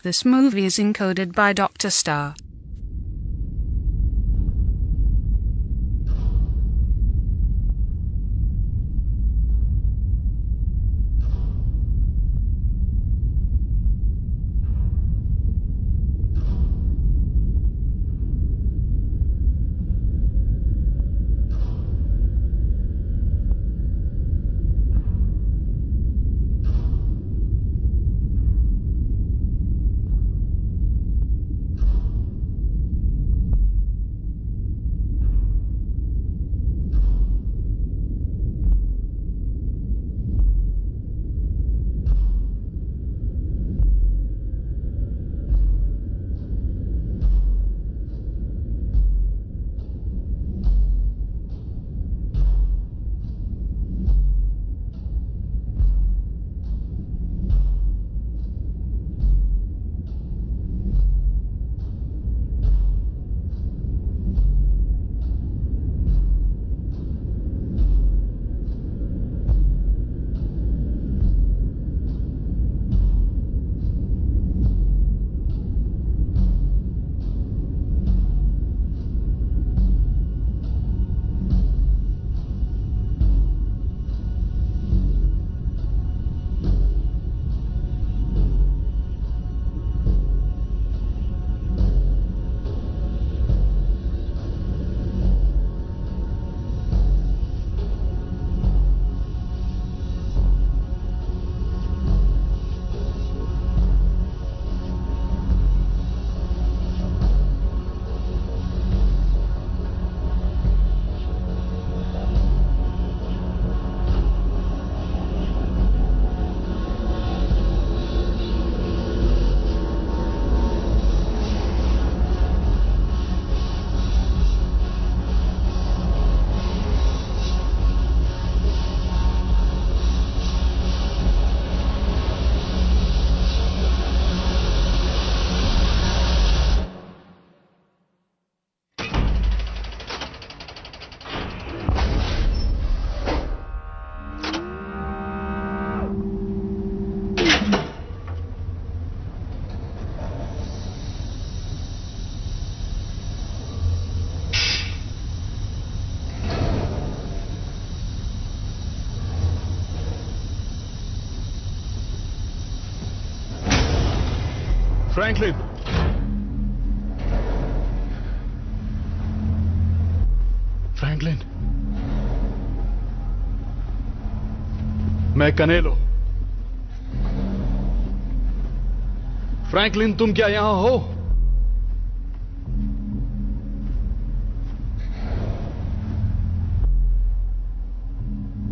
this movie is encoded by Dr. Star. Franklin, Franklin, मैं कनेलो। Franklin, तुम क्या यहां हो?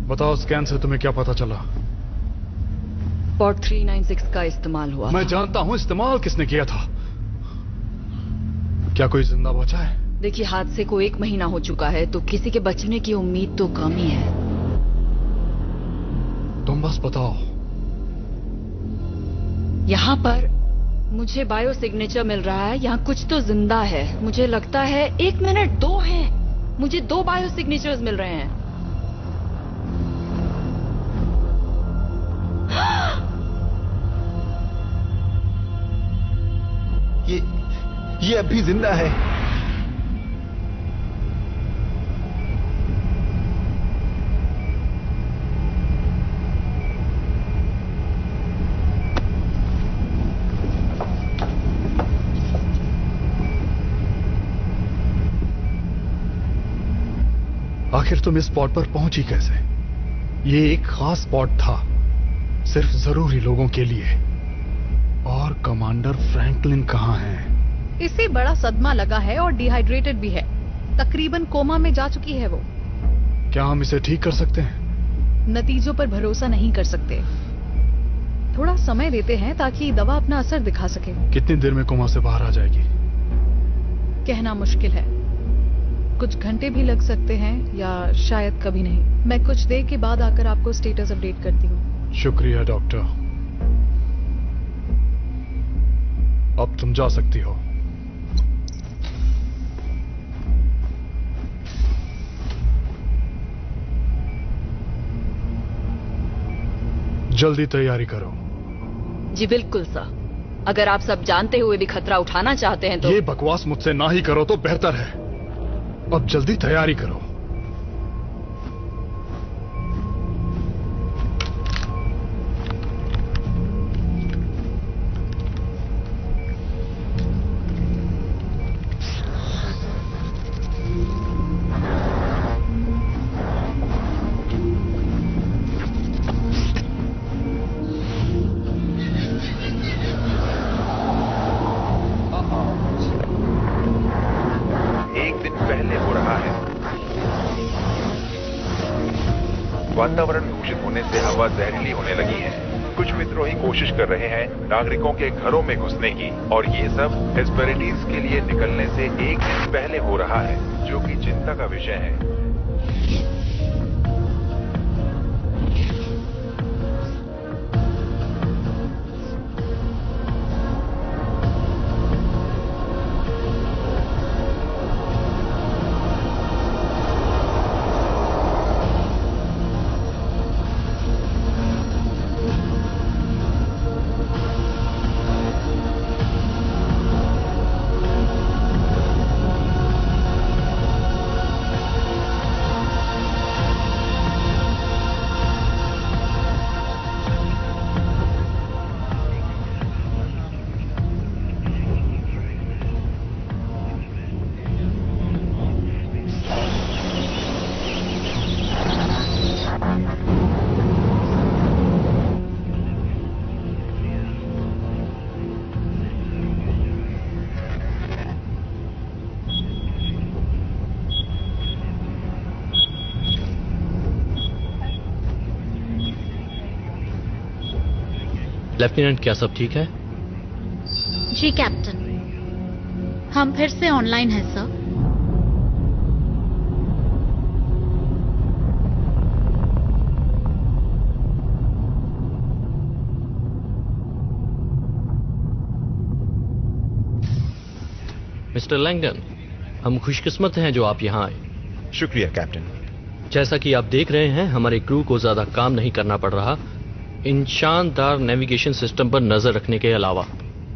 बताओ, स्कैन से तुम्हें क्या पता चला? पॉट 396 का इस्तेमाल हुआ। मैं जानता हूं इस्तेमाल किसने किया था। क्या कोई जिंदा बचा है? देखिए, हादसे को 1 महीना हो चुका है, तो किसी के बचने की उम्मीद तो कम ही है। तुम बस बताओ। यहाँ पर मुझे बायो सिग्नेचर मिल रहा है, यहाँ कुछ तो जिंदा है। मुझे लगता है 1 मिनट 2 हैं। मुझे 2 बायो सिग्नेचर्स मिल रहे हैं। ये अभी जिंदा है। आखिर तुम इस स्पॉट पर पहुंची कैसे? ये एक खास स्पॉट था, सिर्फ जरूरी लोगों के लिए। और कमांडर फ्रैंकलिन कहाँ हैं? इसे बड़ा सदमा लगा है और डिहाइड्रेटेड भी है। तकरीबन कोमा में जा चुकी है वो। क्या हम इसे ठीक कर सकते हैं? नतीजों पर भरोसा नहीं कर सकते। थोड़ा समय देते हैं ताकि दवा अपना असर दिखा सके। कितनी देर में कोमा से बाहर आ जाएगी? कहना मुश्किल है। कुछ घंटे भी लग सकते हैं या शायद कभी नहीं। मैं कुछ देर के बाद आकर आपको स्टेटस अपडेट करती हूँ। शुक्रिया डॉक्टर। अब तुम जा सकती हो। जल्दी तैयारी करो। जी बिल्कुल सर। अगर आप सब जानते हुए भी खतरा उठाना चाहते हैं तो ये बकवास मुझसे ना ही करो तो बेहतर है। अब जल्दी तैयारी करो। वातावरण दूषित होने से हवा जहरीली होने लगी है। कुछ विद्रोही कोशिश कर रहे हैं नागरिकों के घरों में घुसने की, और ये सब हेस्पेरिडीज के लिए निकलने से एक दिन पहले हो रहा है, जो कि चिंता का विषय है। लेफ्टिनेंट, क्या सब ठीक है? जी कैप्टन, हम फिर से ऑनलाइन हैं सर। मिस्टर लैंगडन, हम खुशकिस्मत हैं जो आप यहाँ आए। शुक्रिया कैप्टन। जैसा कि आप देख रहे हैं, हमारे क्रू को ज्यादा काम नहीं करना पड़ रहा इन शानदार नेविगेशन सिस्टम पर नजर रखने के अलावा।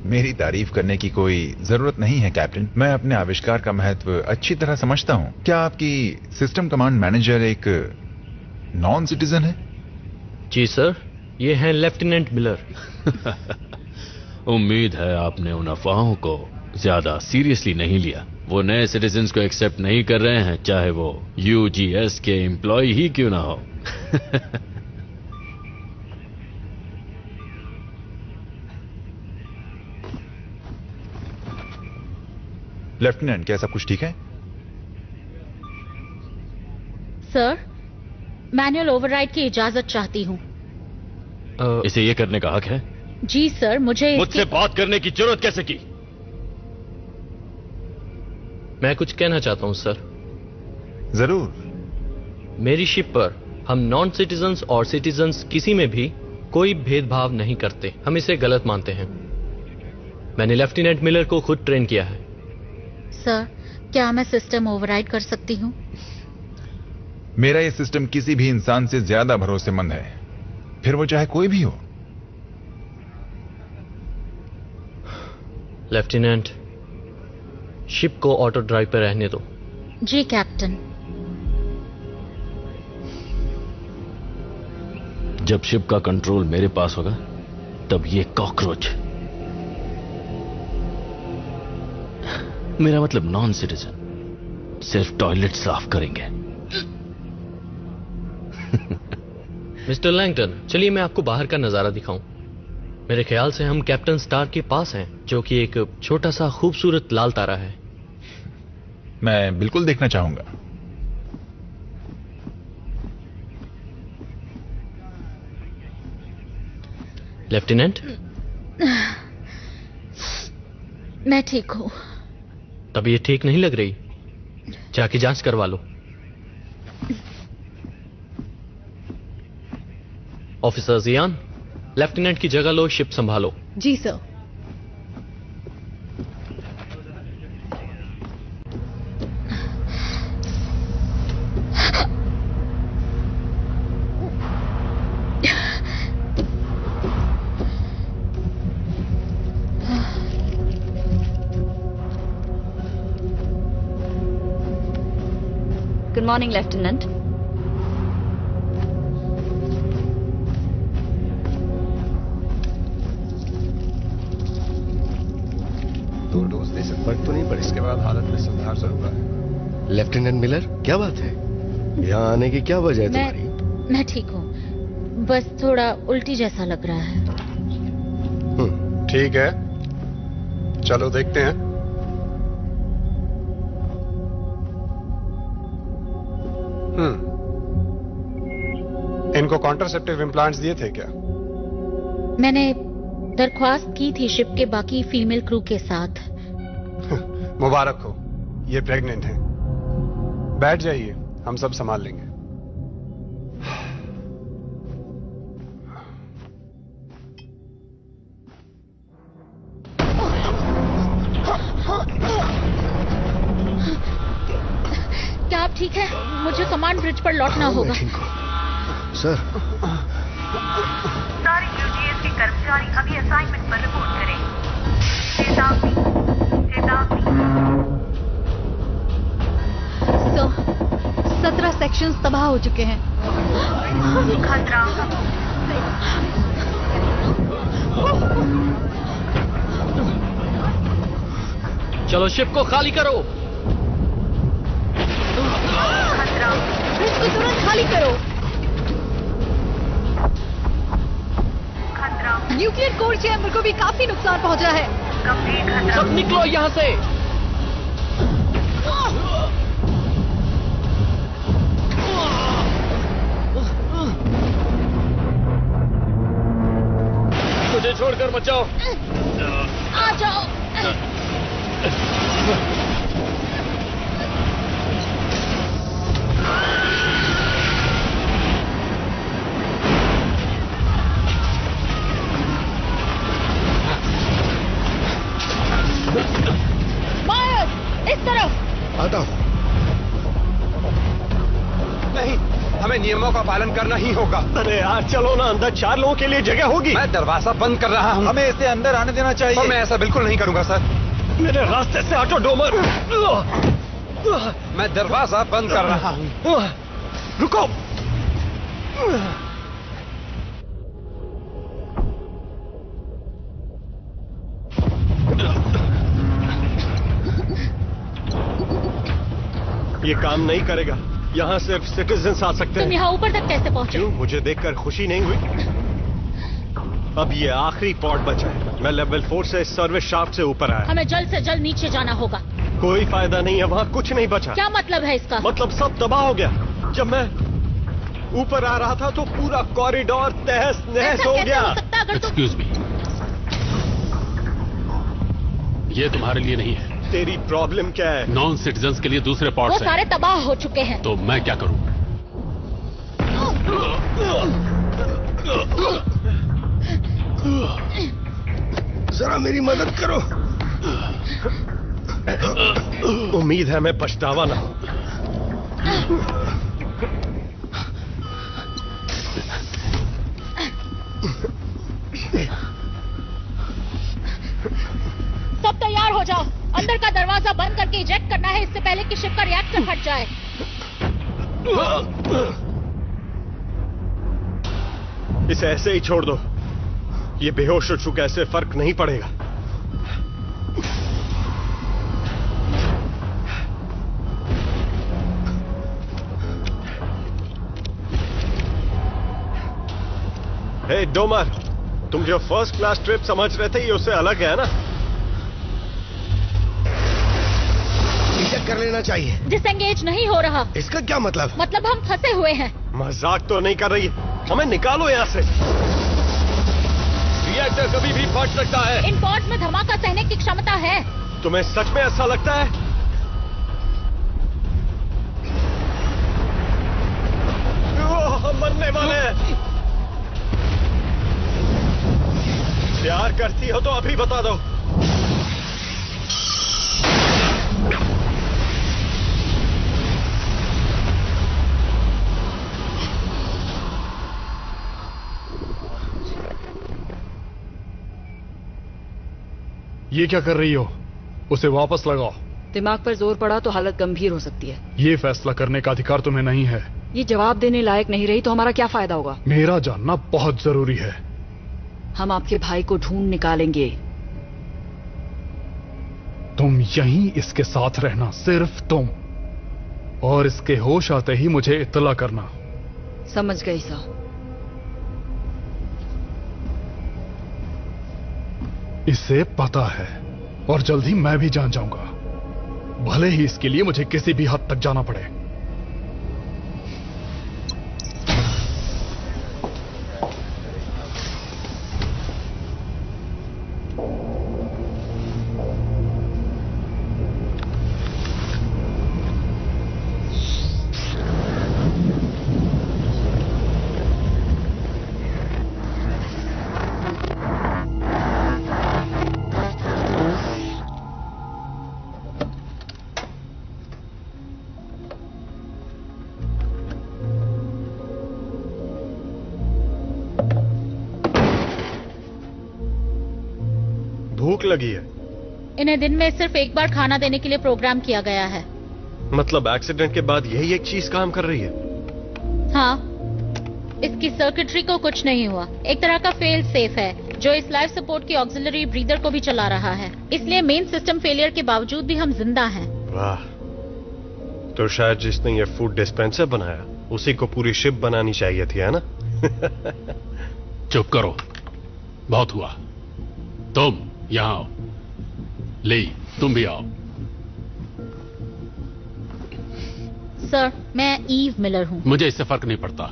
मेरी तारीफ करने की कोई जरूरत नहीं है कैप्टन। मैं अपने आविष्कार का महत्व अच्छी तरह समझता हूँ। क्या आपकी सिस्टम कमांड मैनेजर एक नॉन सिटीजन है? जी सर, ये हैं लेफ्टिनेंट मिलर। उम्मीद है आपने उन अफवाहों को ज्यादा सीरियसली नहीं लिया। वो नए सिटीजन्स को एक्सेप्ट नहीं कर रहे हैं, चाहे वो यूजीएस के एम्प्लॉय ही क्यों ना हो। लेफ्टिनेंट, क्या सब कुछ ठीक है? सर, मैनुअल ओवरराइड की इजाजत चाहती हूँ। इसे ये करने का हक है? जी सर, मुझसे बात करने की जरूरत कैसे की? मैं कुछ कहना चाहता हूं सर। जरूर। मेरी शिप पर हम नॉन सिटीजन्स और सिटीजन्स किसी में भी कोई भेदभाव नहीं करते। हम इसे गलत मानते हैं। मैंने लेफ्टिनेंट मिलर को खुद ट्रेन किया है। सर, क्या मैं सिस्टम ओवरराइड कर सकती हूँ? मेरा ये सिस्टम किसी भी इंसान से ज्यादा भरोसेमंद है, फिर वो चाहे कोई भी हो। लेफ्टिनेंट, शिप को ऑटो ड्राइव पर रहने दो। जी कैप्टन। जब शिप का कंट्रोल मेरे पास होगा, तब ये कॉकरोच, मेरा मतलब नॉन सिटीजन, सिर्फ टॉयलेट साफ करेंगे। मिस्टर लैंगटन, चलिए मैं आपको बाहर का नजारा दिखाऊं। मेरे ख्याल से हम कैप्टन स्टार के पास हैं, जो कि एक छोटा सा खूबसूरत लाल तारा है। मैं बिल्कुल देखना चाहूंगा। लेफ्टिनेंट, मैं ठीक हूं। तबीयत ठीक नहीं लग रही, जाके जांच करवा लो। ऑफिसर जियान, लेफ्टिनेंट की जगह लो, शिप संभालो। जी सर। Morning lieutenant. दो डोज दे सकते, फर्क तो नहीं पर इसके बाद हालत में सुधार जरूर है। लेफ्टिनेंट मिलर, क्या बात है? यहाँ आने की क्या वजह है तुम्हारी? मैं ठीक हूँ, बस थोड़ा उल्टी जैसा लग रहा है। ठीक है, चलो देखते हैं। इनको कॉन्ट्रासेप्टिव इम्प्लांट्स दिए थे क्या? मैंने दरख्वास्त की थी शिप के बाकी फीमेल क्रू के साथ। मुबारक हो, ये प्रेग्नेंट हैं। बैठ जाइए, हम सब संभाल लेंगे। क्या आप ठीक है? मुझे कमांड ब्रिज पर लौटना होगा। सर, सारे यूजीएस के कर्मचारी अभी असाइनमेंट पर रिपोर्ट करें। चेतावनी, चेतावनी। 17 सेक्शंस तबाह हो चुके हैं। खतरा। चलो शिप को खाली करो। खतरा। ब्रिज को तुरंत खाली करो। खतरा। न्यूक्लियर कोर चैम्बर को भी काफी नुकसान पहुंचा है। गंभीर खतरा। सब निकलो यहाँ से। मुझे छोड़कर बचाओ। आ जाओ। मायर्स, इस तरफ। आता हूँ। नहीं, हमें नियमों का पालन करना ही होगा। अरे यार चलो ना, अंदर 4 लोगों के लिए जगह होगी। मैं दरवाजा बंद कर रहा हूँ। हमें इसे अंदर आने देना चाहिए। और मैं ऐसा बिल्कुल नहीं करूंगा सर। मेरे रास्ते से हटो डोमर। मैं दरवाजा बंद कर रहा हूँ। रुको। ये काम नहीं करेगा। यहाँ सिर्फ सिटीजन्स आ सकते तुम हैं। यहाँ ऊपर तक कैसे पहुँचे? क्यों? मुझे देखकर खुशी नहीं हुई? अब ये आखिरी पॉड बचा है। मैं लेवल 4 से सर्विस शाफ्ट से ऊपर आया। हमें जल्द से जल्द नीचे जाना होगा। कोई फायदा नहीं है, वहाँ कुछ नहीं बचा। क्या मतलब है इसका? मतलब सब तबाह हो गया। जब मैं ऊपर आ रहा था तो पूरा कॉरिडोर तहस नहस हो गया। एक्सक्यूज मी, ये तुम्हारे लिए नहीं है। तेरी प्रॉब्लम क्या है? नॉन सिटीजन्स के लिए दूसरे वो पॉड्स सारे हैं। तबाह हो चुके हैं। तो मैं क्या करूं? जरा मेरी मदद करो। उम्मीद है मैं पछतावा ना हो। सब तैयार हो जाओ। अंदर का दरवाजा बंद करके इजेक्ट करना है, इससे पहले कि शिप का रिएक्टर फट जाए। इसे ऐसे ही छोड़ दो। ये बेहोश हो चुका है, इससे फर्क नहीं पड़ेगा। हे डोमर, तुम जो फर्स्ट क्लास ट्रिप समझ रहे थे ये उससे अलग है ना? चेक कर लेना चाहिए। डिसएंगेज नहीं हो रहा। इसका क्या मतलब? मतलब हम फंसे हुए हैं। मजाक तो नहीं कर रही? हमें निकालो यहाँ से। रिएक्टर कभी भी फट सकता है। इन पॉड्स में धमाका सहने की क्षमता है। तुम्हें सच में ऐसा लगता है? हम मरने वाले हैं। प्यार करती हो तो अभी बता दो। ये क्या कर रही हो? उसे वापस लगाओ। दिमाग पर जोर पड़ा तो हालत गंभीर हो सकती है। ये फैसला करने का अधिकार तुम्हें नहीं है। ये जवाब देने लायक नहीं रही तो हमारा क्या फायदा होगा? मेरा जानना बहुत जरूरी है। हम आपके भाई को ढूंढ निकालेंगे। तुम यहीं इसके साथ रहना, सिर्फ तुम, और इसके होश आते ही मुझे इत्तला करना। समझ गई सर। इसे पता है और जल्द ही मैं भी जान जाऊंगा, भले ही इसके लिए मुझे किसी भी हद तक जाना पड़े। भूख लगी है। इन्हें दिन में सिर्फ एक बार खाना देने के लिए प्रोग्राम किया गया है। मतलब एक्सीडेंट के बाद यही एक चीज काम कर रही है? हाँ, इसकी सर्किटरी को कुछ नहीं हुआ। एक तरह का फेल सेफ है जो इस लाइफ सपोर्ट की ऑक्सिलरी ब्रीदर को भी चला रहा है, इसलिए मेन सिस्टम फेलियर के बावजूद भी हम जिंदा हैं। वाह, तो शायद जिसने ये फूड डिस्पेंसर बनाया उसी को पूरी शिप बनानी चाहिए थी, है ना? चुप करो, बहुत हुआ। तुम यहां आओ। ले, तुम भी आओ। सर, मैं ईव मिलर हूँ। मुझे इससे फर्क नहीं पड़ता।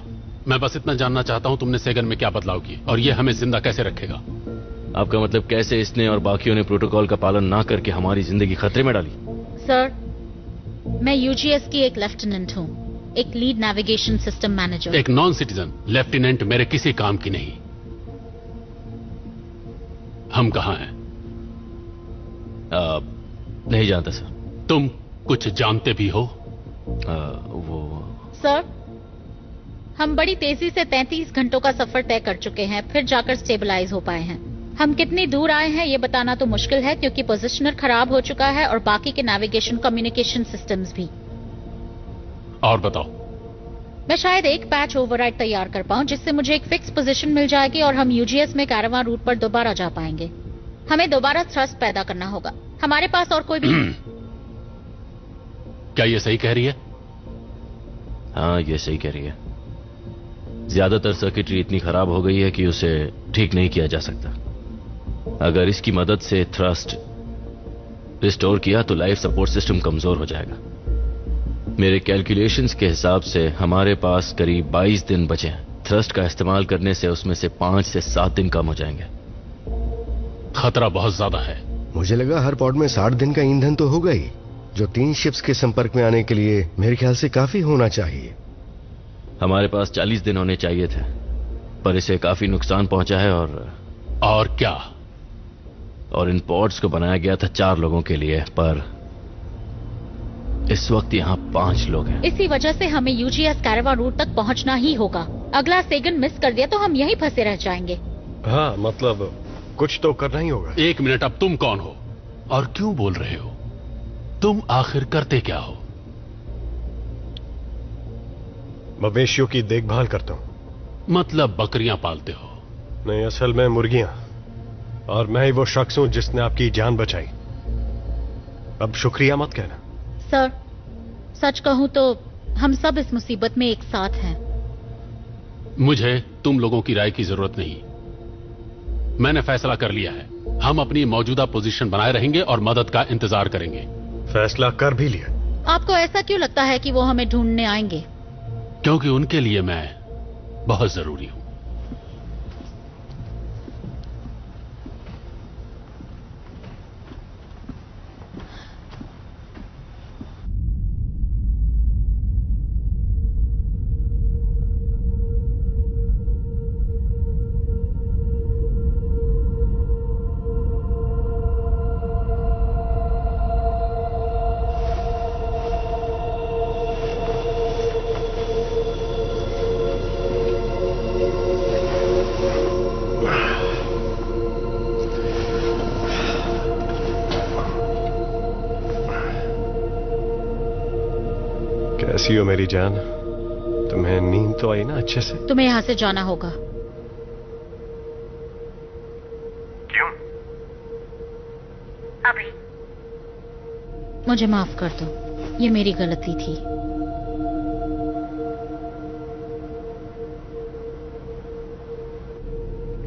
मैं बस इतना जानना चाहता हूँ तुमने सेगन में क्या बदलाव किए और ये हमें जिंदा कैसे रखेगा। आपका मतलब कैसे इसने और बाकियों ने प्रोटोकॉल का पालन ना करके हमारी जिंदगी खतरे में डाली? सर, मैं यूजीएस की एक लेफ्टिनेंट हूँ, एक लीड नेविगेशन सिस्टम मैनेजर। एक नॉन सिटीजन लेफ्टिनेंट मेरे किसी काम की नहीं। हम कहाँ हैं? नहीं जानता सर। तुम कुछ जानते भी हो? वो सर, हम बड़ी तेजी से 33 घंटों का सफर तय कर चुके हैं, फिर जाकर स्टेबलाइज हो पाए हैं। हम कितनी दूर आए हैं ये बताना तो मुश्किल है क्योंकि पोजिशनर खराब हो चुका है और बाकी के नेविगेशन कम्युनिकेशन सिस्टम्स भी। और बताओ। मैं शायद एक पैच ओवरराइड तैयार कर पाऊं जिससे मुझे एक फिक्स पोजीशन मिल जाएगी और हम यूजीएस में कैरावान रूट पर दोबारा जा पाएंगे। हमें दोबारा थ्रस्ट पैदा करना होगा। हमारे पास और कोई भी क्या ये सही कह रही है? हाँ, ये सही कह रही है। ज्यादातर सर्किटरी इतनी खराब हो गई है कि उसे ठीक नहीं किया जा सकता। अगर इसकी मदद से थ्रस्ट रिस्टोर किया तो लाइफ सपोर्ट सिस्टम कमजोर हो जाएगा। मेरे कैलकुलेशंस के हिसाब से हमारे पास करीब 22 दिन बचे हैं। थ्रस्ट का इस्तेमाल करने से उसमें से 5 से 7 दिन कम हो जाएंगे। खतरा बहुत ज्यादा है। मुझे लगा हर पॉड में 60 दिन का ईंधन तो होगा ही, जो 3 शिप्स के संपर्क में आने के लिए मेरे ख्याल से काफी होना चाहिए। हमारे पास 40 दिन होने चाहिए थे, पर इसे काफी नुकसान पहुंचा है। और क्या? और इन पॉड्स को बनाया गया था 4 लोगों के लिए, पर इस वक्त यहाँ 5 लोग हैं। इसी वजह से हमें यूजीएस कैरावान रूट तक पहुंचना ही होगा। अगला सेगन मिस कर दिया तो हम यहीं फंसे रह जाएंगे। हाँ, मतलब कुछ तो करना ही होगा। 1 मिनट, अब तुम कौन हो और क्यों बोल रहे हो? तुम आखिर करते क्या हो? मवेशियों की देखभाल करता हूं। मतलब बकरियां पालते हो? नहीं, असल में मुर्गियां। और मैं ही वो शख्स हूं जिसने आपकी जान बचाई। अब शुक्रिया मत कहना। सर, सच कहूं तो हम सब इस मुसीबत में एक साथ हैं। मुझे तुम लोगों की राय की जरूरत नहीं। मैंने फैसला कर लिया है। हम अपनी मौजूदा पोजीशन बनाए रहेंगे और मदद का इंतजार करेंगे। फैसला कर भी लिया। आपको ऐसा क्यों लगता है कि वो हमें ढूंढने आएंगे? क्योंकि उनके लिए मैं बहुत जरूरी हूं। कैसी हो मेरी जान? तुम्हें नींद तो आई ना अच्छे से? तुम्हें यहाँ से जाना होगा। क्यों? अभी? मुझे माफ कर दो, ये मेरी गलती थी।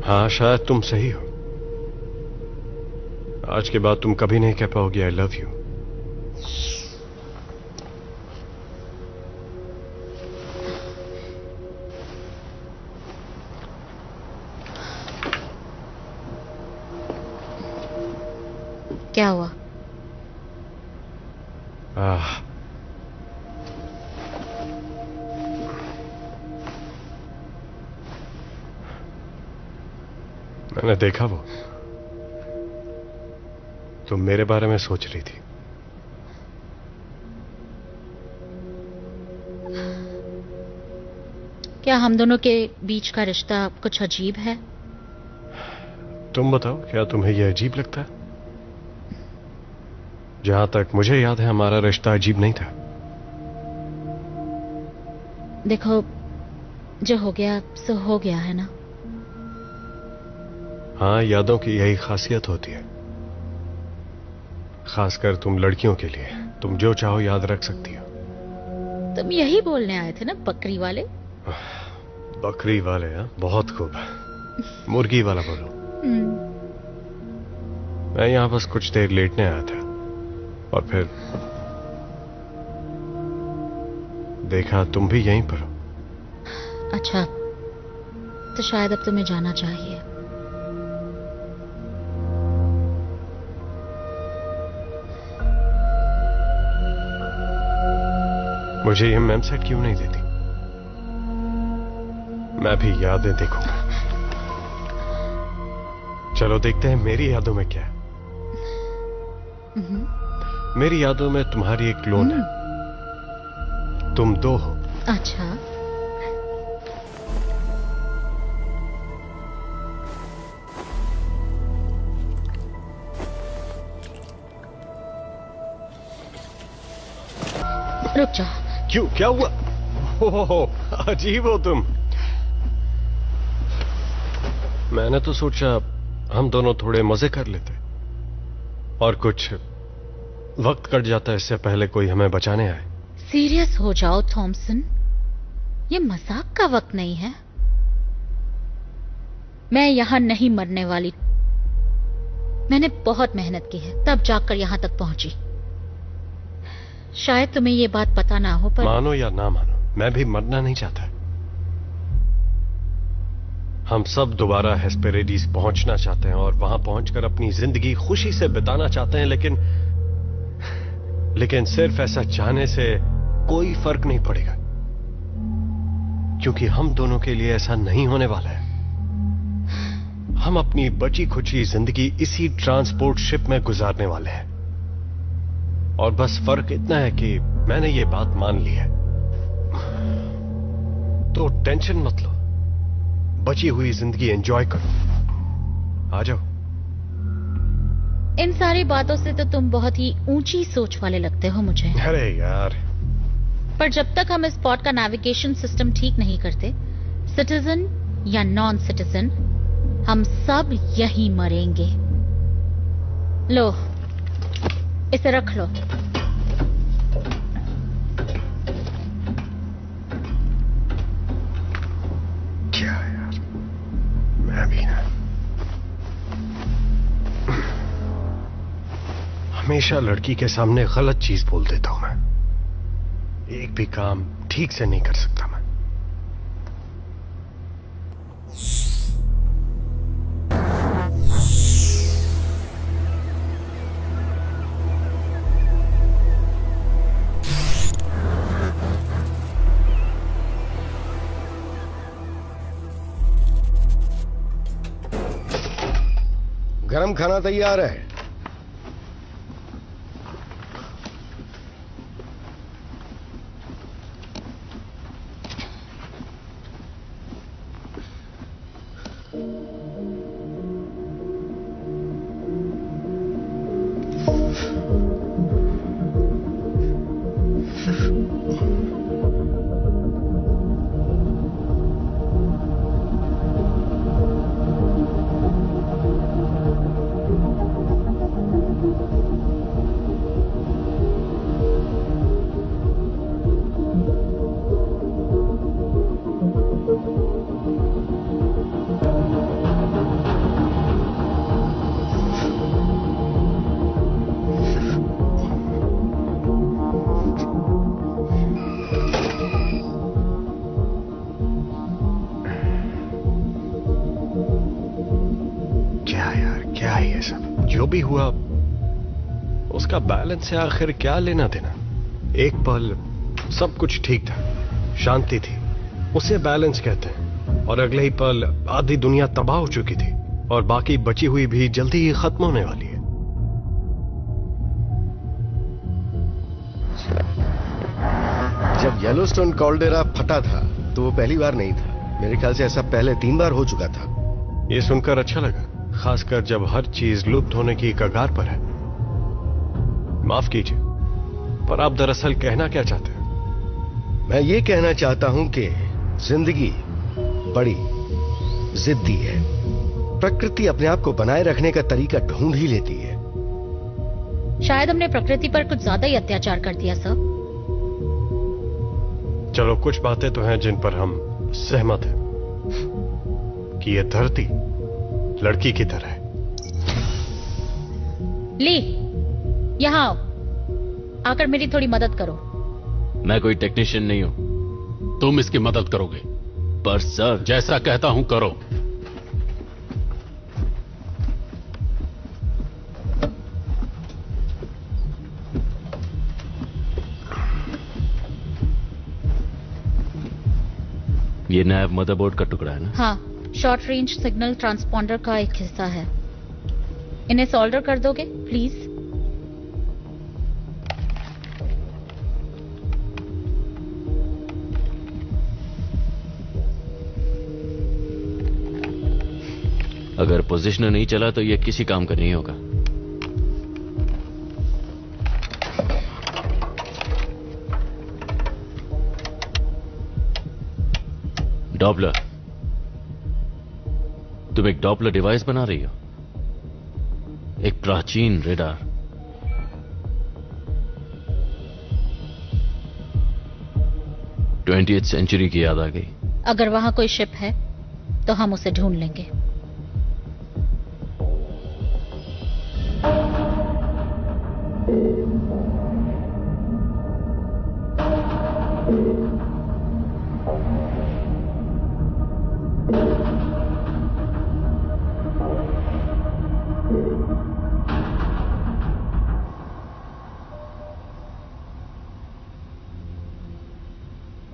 हाँ, शायद तुम सही हो। आज के बाद तुम कभी नहीं कह पाओगे आई लव यू। क्या हुआ? मैंने देखा वो तुम मेरे बारे में सोच रही थी। क्या हम दोनों के बीच का रिश्ता कुछ अजीब है? तुम बताओ, क्या तुम्हें यह अजीब लगता है? जहां तक मुझे याद है हमारा रिश्ता अजीब नहीं था। देखो, जो हो गया सो हो गया है ना। हाँ, यादों की यही खासियत होती है, खासकर तुम लड़कियों के लिए। तुम जो चाहो याद रख सकती हो। तुम यही बोलने आए थे ना, बकरी वाले? बकरी वाले? हाँ, बहुत खूब। मुर्गी वाला बोलो। मैं यहां बस कुछ देर लेटने आया था और फिर देखा तुम भी यहीं पर हो। अच्छा, तो शायद अब तुम्हें जाना चाहिए। मुझे ये मैम सेट क्यों नहीं देती? मैं भी यादें देखूंगा। चलो देखते हैं मेरी यादों में क्या है। मेरी यादों में तुम्हारी एक क्लोन है। तुम दो हो। अच्छा, रुक जा। क्यों, क्या हुआ? ओहो, अजीब हो तुम। मैंने तो सोचा हम दोनों थोड़े मजे कर लेते और कुछ वक्त कट जाता इससे पहले कोई हमें बचाने आए। सीरियस हो जाओ थॉमसन, ये मजाक का वक्त नहीं है। मैं यहां नहीं मरने वाली। मैंने बहुत मेहनत की है, तब जाकर यहां तक पहुंची। शायद तुम्हें ये बात पता ना हो, पर मानो या ना मानो, मैं भी मरना नहीं चाहता। हम सब दोबारा हेस्पेरेडिस पहुंचना चाहते हैं और वहां पहुंचकर अपनी जिंदगी खुशी से बिताना चाहते हैं, लेकिन सिर्फ ऐसा चाहने से कोई फर्क नहीं पड़ेगा, क्योंकि हम दोनों के लिए ऐसा नहीं होने वाला है। हम अपनी बची खुची जिंदगी इसी ट्रांसपोर्ट शिप में गुजारने वाले हैं, और बस फर्क इतना है कि मैंने ये बात मान ली है। तो टेंशन मत लो, बची हुई जिंदगी एंजॉय करो। आ जाओ। इन सारी बातों से तो तुम बहुत ही ऊंची सोच वाले लगते हो मुझे। अरे यार, पर जब तक हम इस स्पॉट का नेविगेशन सिस्टम ठीक नहीं करते, सिटीजन या नॉन सिटीजन, हम सब यहीं मरेंगे। लो, इसे रख लो। क्या यार, मैं भी ना हमेशा लड़की के सामने गलत चीज बोल देता हूं। मैं एक भी काम ठीक से नहीं कर सकता। मैं गरम खाना तैयार है। जो भी हुआ उसका बैलेंस से आखिर क्या लेना देना। एक पल सब कुछ ठीक था, शांति थी, उसे बैलेंस कहते हैं, और अगले ही पल आधी दुनिया तबाह हो चुकी थी और बाकी बची हुई भी जल्दी ही खत्म होने वाली है। जब येलोस्टोन कॉल्डेरा फटा था तो वो पहली बार नहीं था। मेरे ख्याल से ऐसा पहले 3 बार हो चुका था। ये सुनकर अच्छा लगा, खासकर जब हर चीज लुप्त होने की कगार पर है। माफ कीजिए, पर आप दरअसल कहना क्या चाहते हैं? मैं ये कहना चाहता हूं कि जिंदगी बड़ी जिद्दी है। प्रकृति अपने आप को बनाए रखने का तरीका ढूंढ ही लेती है। शायद हमने प्रकृति पर कुछ ज्यादा ही अत्याचार कर दिया सर। चलो, कुछ बातें तो हैं जिन पर हम सहमत हैं कि यह धरती लड़की की तरह है। ली, यहां आओ, आकर मेरी थोड़ी मदद करो। मैं कोई टेक्नीशियन नहीं हूं। तुम इसकी मदद करोगे? पर सर, जैसा कहता हूं करो। ये नैब मदरबोर्ड का टुकड़ा है ना? हाँ, शॉर्ट रेंज सिग्नल ट्रांसपॉन्डर का एक हिस्सा है। इन्हें सोल्डर कर दोगे प्लीज? अगर पोजिशनर नहीं चला तो ये किसी काम का नहीं होगा। डॉपलर, तुम एक डॉपलर डिवाइस बना रही हो? एक प्राचीन रेडार। ट्वेंटी सेंचुरी की याद आ गई। अगर वहां कोई शिप है तो हम उसे ढूंढ लेंगे।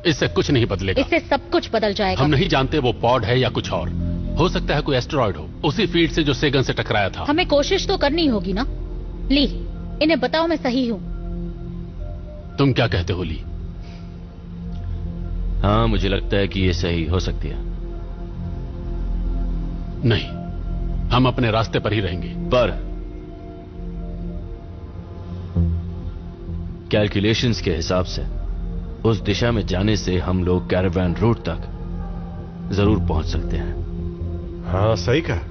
इससे कुछ नहीं बदलेगा। इससे सब कुछ बदल जाएगा। हम नहीं जानते वो पॉड है या कुछ और। हो सकता है कोई एस्टेरॉयड हो, उसी फील्ड से जो सेगन से टकराया था। हमें कोशिश तो करनी होगी ना। ली, इन्हें बताओ मैं सही हूं। तुम क्या कहते हो ली? हाँ, मुझे लगता है कि ये सही हो सकती है। नहीं, हम अपने रास्ते पर ही रहेंगे। पर कैलकुलेशंस के हिसाब से उस दिशा में जाने से हम लोग कैरावान रूट तक जरूर पहुंच सकते हैं। हाँ, सही कहा।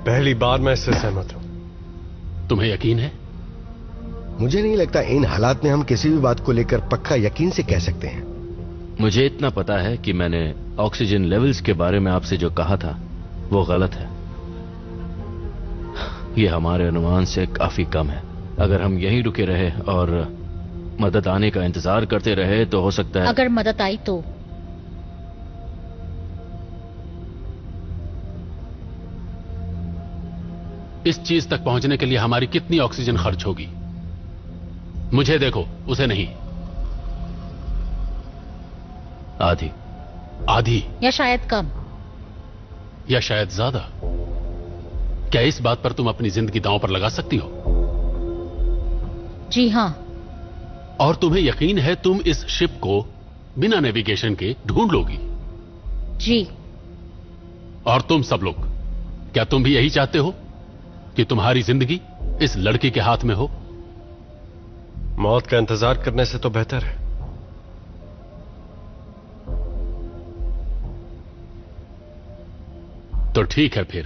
पहली बार मैं इससे सहमत हूं। तुम्हें यकीन है? मुझे नहीं लगता इन हालात में हम किसी भी बात को लेकर पक्का यकीन से कह सकते हैं। मुझे इतना पता है कि मैंने ऑक्सीजन लेवल्स के बारे में आपसे जो कहा था वो गलत है। ये हमारे अनुमान से काफी कम है। अगर हम यहीं रुके रहे और मदद आने का इंतजार करते रहे तो हो सकता है। अगर मदद आई तो? इस चीज तक पहुंचने के लिए हमारी कितनी ऑक्सीजन खर्च होगी? मुझे देखो, उसे नहीं। आधी। आधी या शायद कम, या शायद ज्यादा। क्या इस बात पर तुम अपनी जिंदगी दांव पर लगा सकती हो? जी हां। और तुम्हें यकीन है तुम इस शिप को बिना नेविगेशन के ढूंढ लोगी? जी। और तुम सब लोग, क्या तुम भी यही चाहते हो कि तुम्हारी जिंदगी इस लड़की के हाथ में हो? मौत का इंतजार करने से तो बेहतर है। तो ठीक है फिर।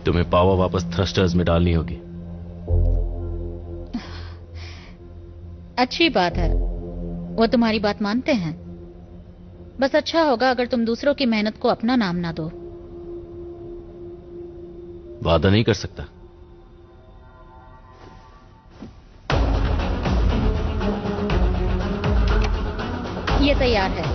तुम्हें पावर वापस थ्रस्टर्स में डालनी होगी। अच्छी बात है, वो तुम्हारी बात मानते हैं। बस अच्छा होगा अगर तुम दूसरों की मेहनत को अपना नाम ना दो। वादा नहीं कर सकता। तैयार है।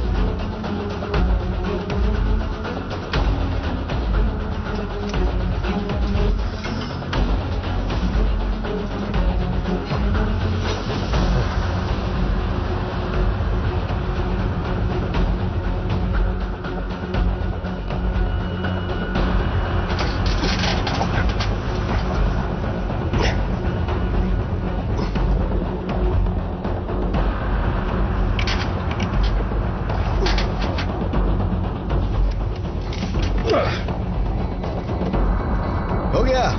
हो गया।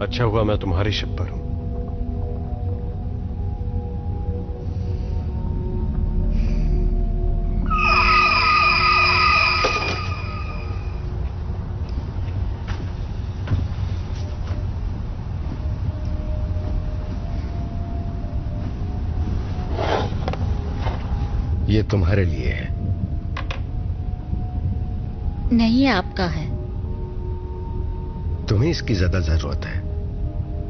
अच्छा हुआ मैं तुम्हारी शिप पर हूं। ये तुम्हारे लिए है। नहीं, आपका है। तुम्हें इसकी ज्यादा जरूरत है।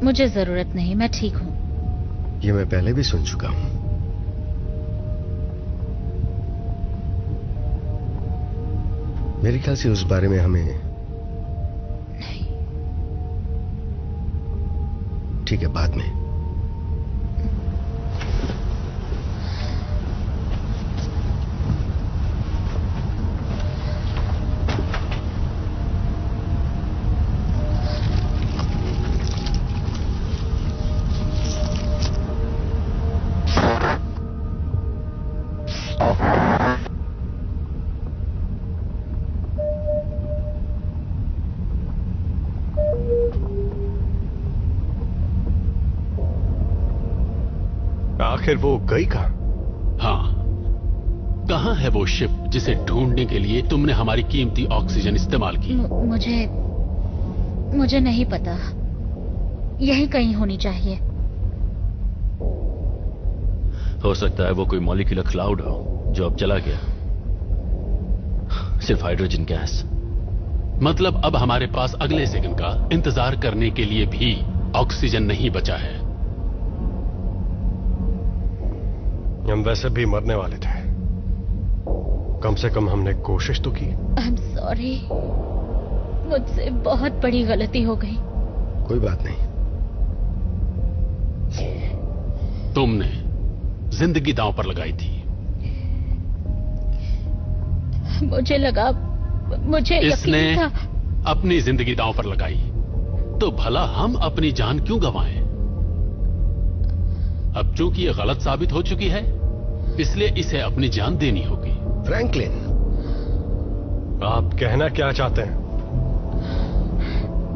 मुझे जरूरत नहीं, मैं ठीक हूं। ये मैं पहले भी सुन चुका हूं। मेरे ख्याल से उस बारे में हमें नहीं। ठीक है, बाद में। आखिर वो गई कहां? हाँ, कहां है वो शिप जिसे ढूंढने के लिए तुमने हमारी कीमती ऑक्सीजन इस्तेमाल की? मुझे नहीं पता। यहीं कहीं होनी चाहिए। हो सकता है वो कोई मॉलिक्यूलर क्लाउड हो जो अब चला गया। सिर्फ हाइड्रोजन गैस। मतलब अब हमारे पास अगले सेकंड का इंतजार करने के लिए भी ऑक्सीजन नहीं बचा है। हम वैसे भी मरने वाले थे। कम से कम हमने कोशिश तो की। I'm sorry। मुझसे बहुत बड़ी गलती हो गई। कोई बात नहीं। तुमने जिंदगी दांव पर लगाई थी। मुझे लगा, मुझे इसने यकीन था। अपनी जिंदगी दांव पर लगाई तो भला हम अपनी जान क्यों गंवाएं? अब चूंकि ये गलत साबित हो चुकी है, इसलिए इसे अपनी जान देनी होगी। फ्रैंकलिन, आप कहना क्या चाहते हैं?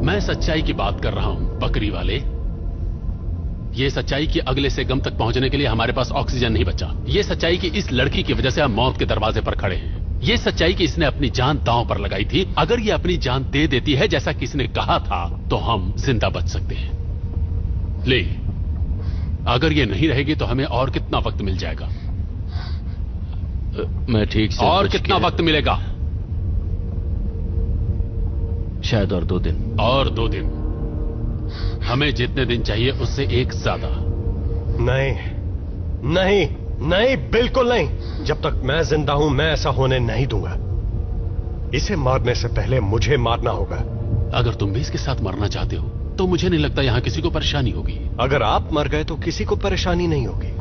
मैं सच्चाई की बात कर रहा हूं, बकरी वाले। ये सच्चाई कि अगले से गम तक पहुंचने के लिए हमारे पास ऑक्सीजन नहीं बचा। ये सच्चाई कि इस लड़की की वजह से हम मौत के दरवाजे पर खड़े हैं। ये सच्चाई कि इसने अपनी जान दांव पर लगाई थी। अगर ये अपनी जान दे देती है जैसा किसी ने कहा था, तो हम जिंदा बच सकते हैं। ले, अगर ये नहीं रहेगी तो हमें और कितना वक्त मिल जाएगा? मैं ठीक से और कितना वक्त मिलेगा? शायद और 2 दिन। और 2 दिन? हमें जितने दिन चाहिए उससे एक ज्यादा। नहीं नहीं नहीं, बिल्कुल नहीं। जब तक मैं जिंदा हूं मैं ऐसा होने नहीं दूंगा। इसे मारने से पहले मुझे मारना होगा। अगर तुम भी इसके साथ मरना चाहते हो तो मुझे नहीं लगता यहाँ किसी को परेशानी होगी। अगर आप मर गए तो किसी को परेशानी नहीं होगी।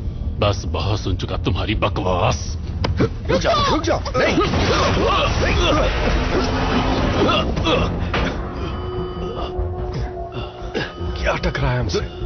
बस बहुत सुन चुका तुम्हारी बकवास। रुक जाओ नहीं। क्या टकराया है हमसे?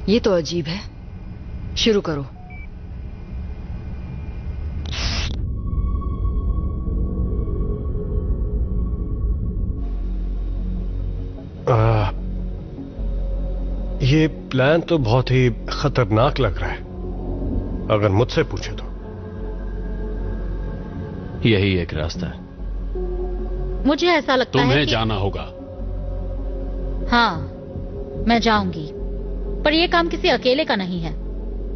ये तो अजीब है। शुरू करो। ये प्लान तो बहुत ही खतरनाक लग रहा है, अगर मुझसे पूछे तो। यही एक रास्ता है। मुझे ऐसा लगता है तुम्हें कि... जाना होगा। हाँ, मैं जाऊंगी, पर यह काम किसी अकेले का नहीं है।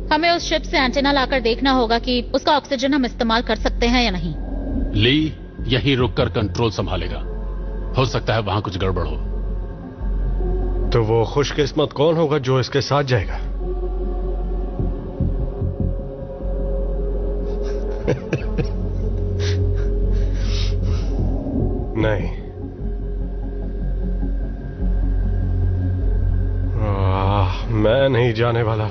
हमें उस शिप से एंटेना लाकर देखना होगा कि उसका ऑक्सीजन हम इस्तेमाल कर सकते हैं या नहीं। ली यहीं रुककर कंट्रोल संभालेगा। हो सकता है वहां कुछ गड़बड़ हो। तो वो खुशकिस्मत कौन होगा जो इसके साथ जाएगा? नहीं, मैं नहीं जाने वाला।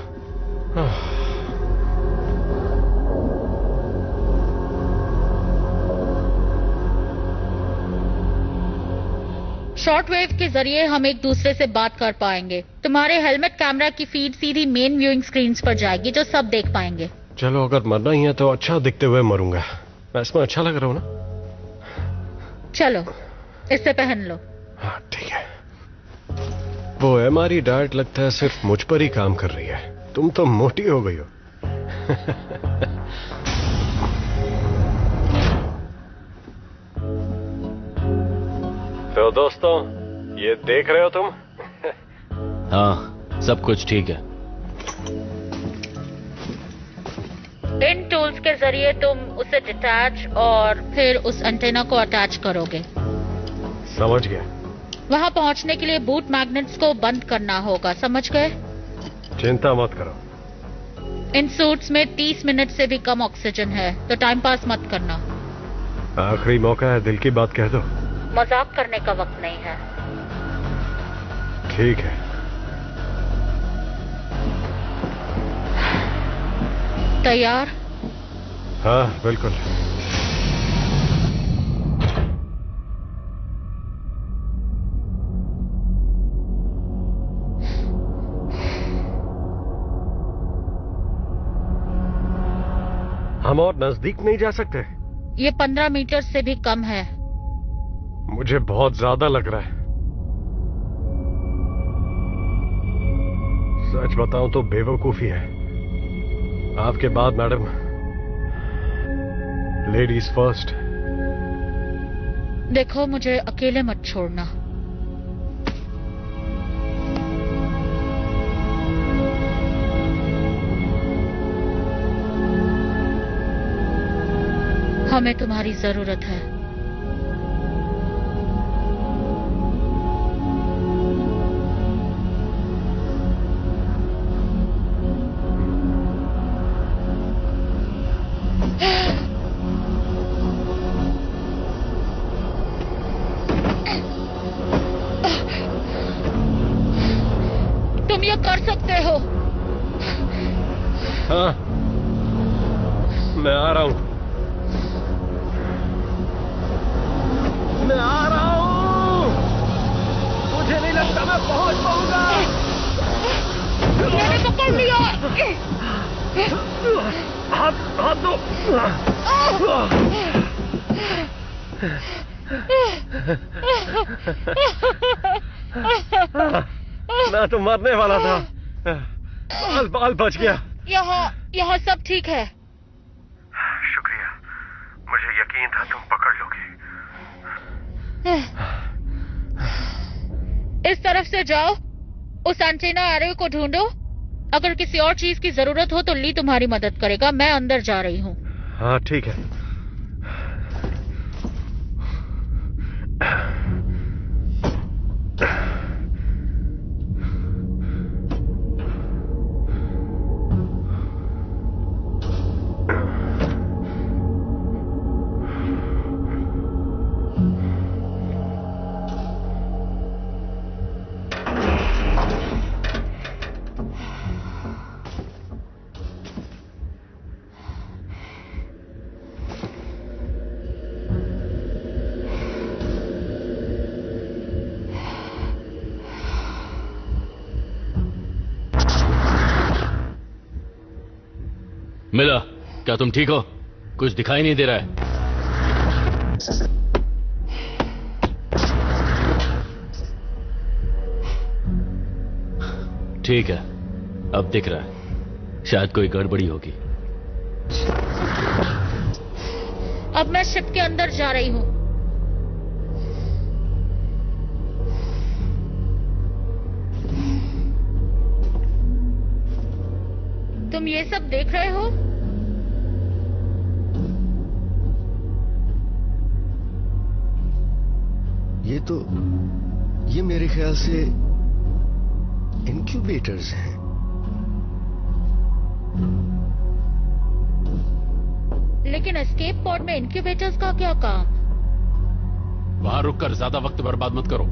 शॉर्टवेव के जरिए हम एक दूसरे से बात कर पाएंगे। तुम्हारे हेलमेट कैमरा की फीड सीधी मेन व्यूइंग स्क्रीन्स पर जाएगी, जो सब देख पाएंगे। चलो, अगर मरना ही है तो अच्छा दिखते हुए मरूंगा। मैं इसमें अच्छा लग रहा हूं ना? चलो, इसे पहन लो। हाँ ठीक है। वो एमआरई डाइट लगता है सिर्फ मुझ पर ही काम कर रही है। तुम तो मोटी हो गई हो। तो दोस्तों, ये देख रहे हो तुम? हाँ, सब कुछ ठीक है। इन टूल्स के जरिए तुम उसे डिटैच और फिर उस एंटेना को अटैच करोगे। समझ गया। वहां पहुंचने के लिए बूट मैग्नेट्स को बंद करना होगा, समझ गए? चिंता मत करो। इन सूट्स में 30 मिनट से भी कम ऑक्सीजन है, तो टाइम पास मत करना। आखिरी मौका है, दिल की बात कह दो। मजाक करने का वक्त नहीं है। ठीक है। तैयार? हाँ, बिल्कुल। हम और नजदीक नहीं जा सकते? ये 15 मीटर से भी कम है। मुझे बहुत ज्यादा लग रहा है। सच बताऊं तो बेवकूफी है। आपके बाद मैडम। Ladies first. देखो, मुझे अकेले मत छोड़ना। हमें तुम्हारी जरूरत है। तुम ये कर सकते हो। हाँ, मैं आ रहा हूं। मैं आ रहा हूं। मुझे नहीं लगता मैं पहुंच पाऊंगा। मैंने पकड़ लिया। हाथ दो। मैं तो मरने वाला था। बाल बच गया। यहाँ सब ठीक है। शुक्रिया, मुझे यकीन था तुम पकड़ लोगे। इस तरफ से जाओ, उस एंटेना एरो को ढूंढो। अगर किसी और चीज की जरूरत हो तो ली तुम्हारी मदद करेगा। मैं अंदर जा रही हूँ। हाँ ठीक है। मिला, क्या तुम ठीक हो? कुछ दिखाई नहीं दे रहा है। ठीक है, अब दिख रहा है। शायद कोई गड़बड़ी होगी। अब मैं शिप के अंदर जा रही हूँ। तुम ये सब देख रहे हो? ये मेरे ख्याल से इनक्यूबेटर्स हैं। लेकिन एस्केप पॉड में इनक्यूबेटर्स का क्या काम? वहां रुककर ज्यादा वक्त बर्बाद मत करो।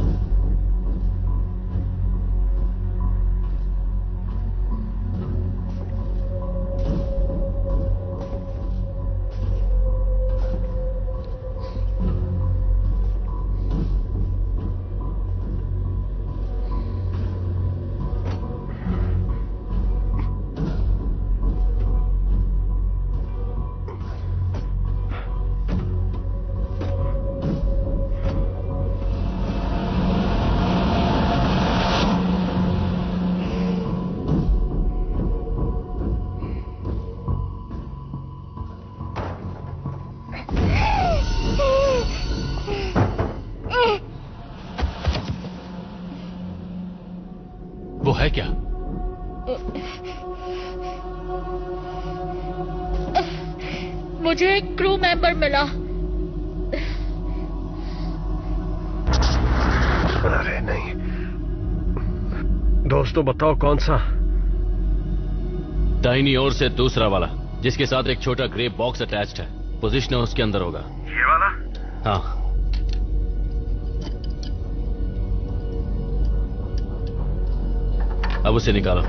वो है क्या? मुझे एक क्रू मेंबर मिला। अरे नहीं। दोस्तों बताओ कौन सा? दाहिनी ओर से दूसरा वाला, जिसके साथ एक छोटा ग्रे बॉक्स अटैच्ड है। पोजीशन उसके अंदर होगा। ये वाला? हाँ। अब उसे निकालो।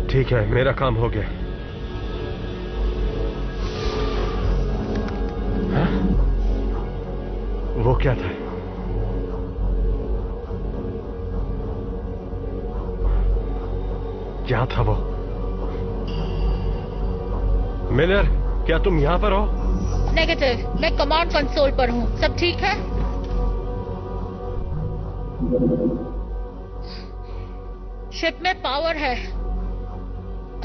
ठीक है, मेरा काम हो गया। हाँ? वो क्या था? क्या था वो? मिलर, क्या तुम यहां पर हो? नेगेटिव, मैं कमांड कंसोल पर हूँ। सब ठीक है? शिप में पावर है।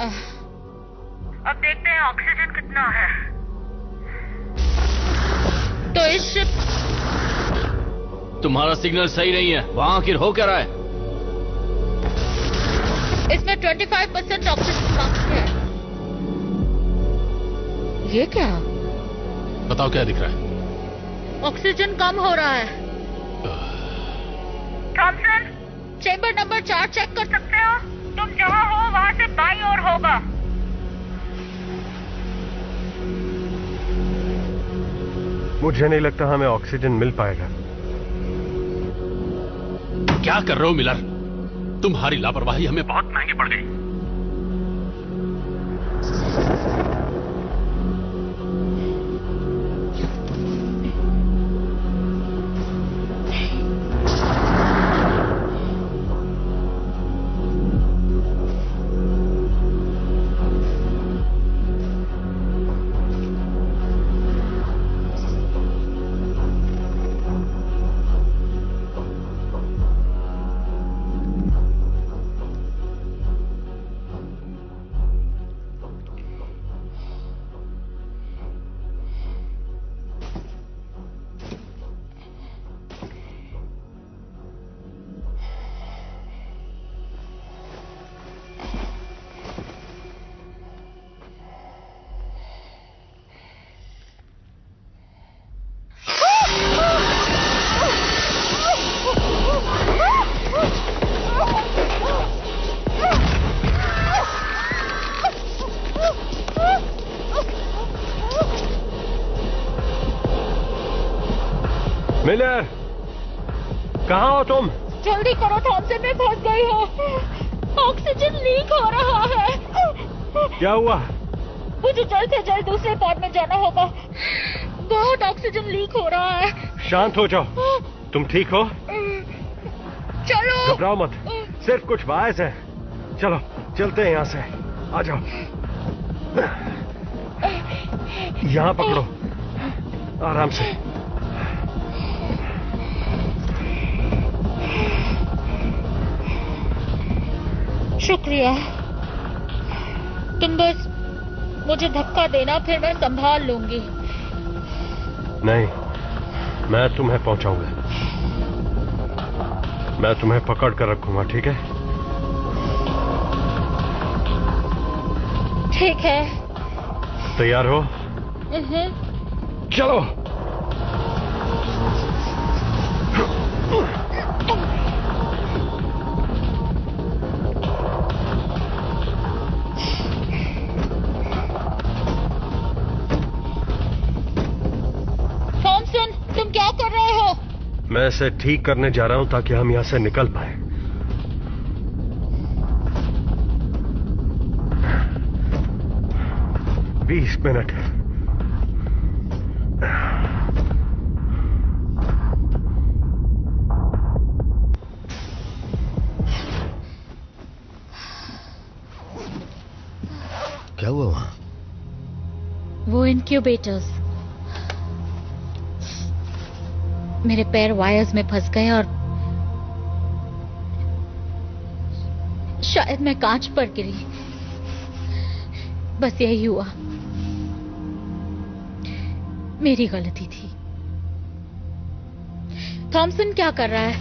अब देखते हैं ऑक्सीजन कितना है। तो इस शिप तुम्हारा सिग्नल सही नहीं है। वहां आखिर हो क्या रहा है? इसमें 25% ऑक्सीजन कम है। ये क्या? बताओ क्या दिख रहा है? ऑक्सीजन कम हो रहा है। थॉमसन, चेंबर नंबर 4 चेक कर सकते हो? तुम जहां हो वहां से बाईं ओर होगा। मुझे नहीं लगता हमें ऑक्सीजन मिल पाएगा। क्या कर रहे हो मिलर? तुम्हारी लापरवाही हमें बहुत महंगी पड़ गई। मिलर, कहाँ हो तुम? जल्दी करो थॉमसन, मैं फंस गई हूँ। ऑक्सीजन लीक हो रहा है। क्या हुआ? मुझे जल्द से जल्द दूसरे पॉड में जाना होगा। बहुत ऑक्सीजन लीक हो रहा है। शांत हो जाओ। तुम ठीक हो? चलो। घबराओ मत, सिर्फ कुछ वायर्स हैं। चलो चलते हैं यहाँ से। आ जाओ, यहाँ पकड़ो, आराम से। शुक्रिया। तुम बस मुझे धक्का देना, फिर मैं संभाल लूंगी। नहीं, मैं तुम्हें पहुंचाऊंगा। मैं तुम्हें पकड़ कर रखूंगा, ठीक है? ठीक है। तैयार हो? चलो। थॉमसन, तुम क्या कर रहे हो? मैं इसे ठीक करने जा रहा हूं ताकि हम यहां से निकल पाए। बीस मिनट। क्या हुआ वहां? वो इनक्यूबेटर्स। मेरे पैर वायर्स में फंस गए और शायद मैं कांच पर गिरी। बस यही हुआ। मेरी गलती थी। थॉमसन क्या कर रहा है?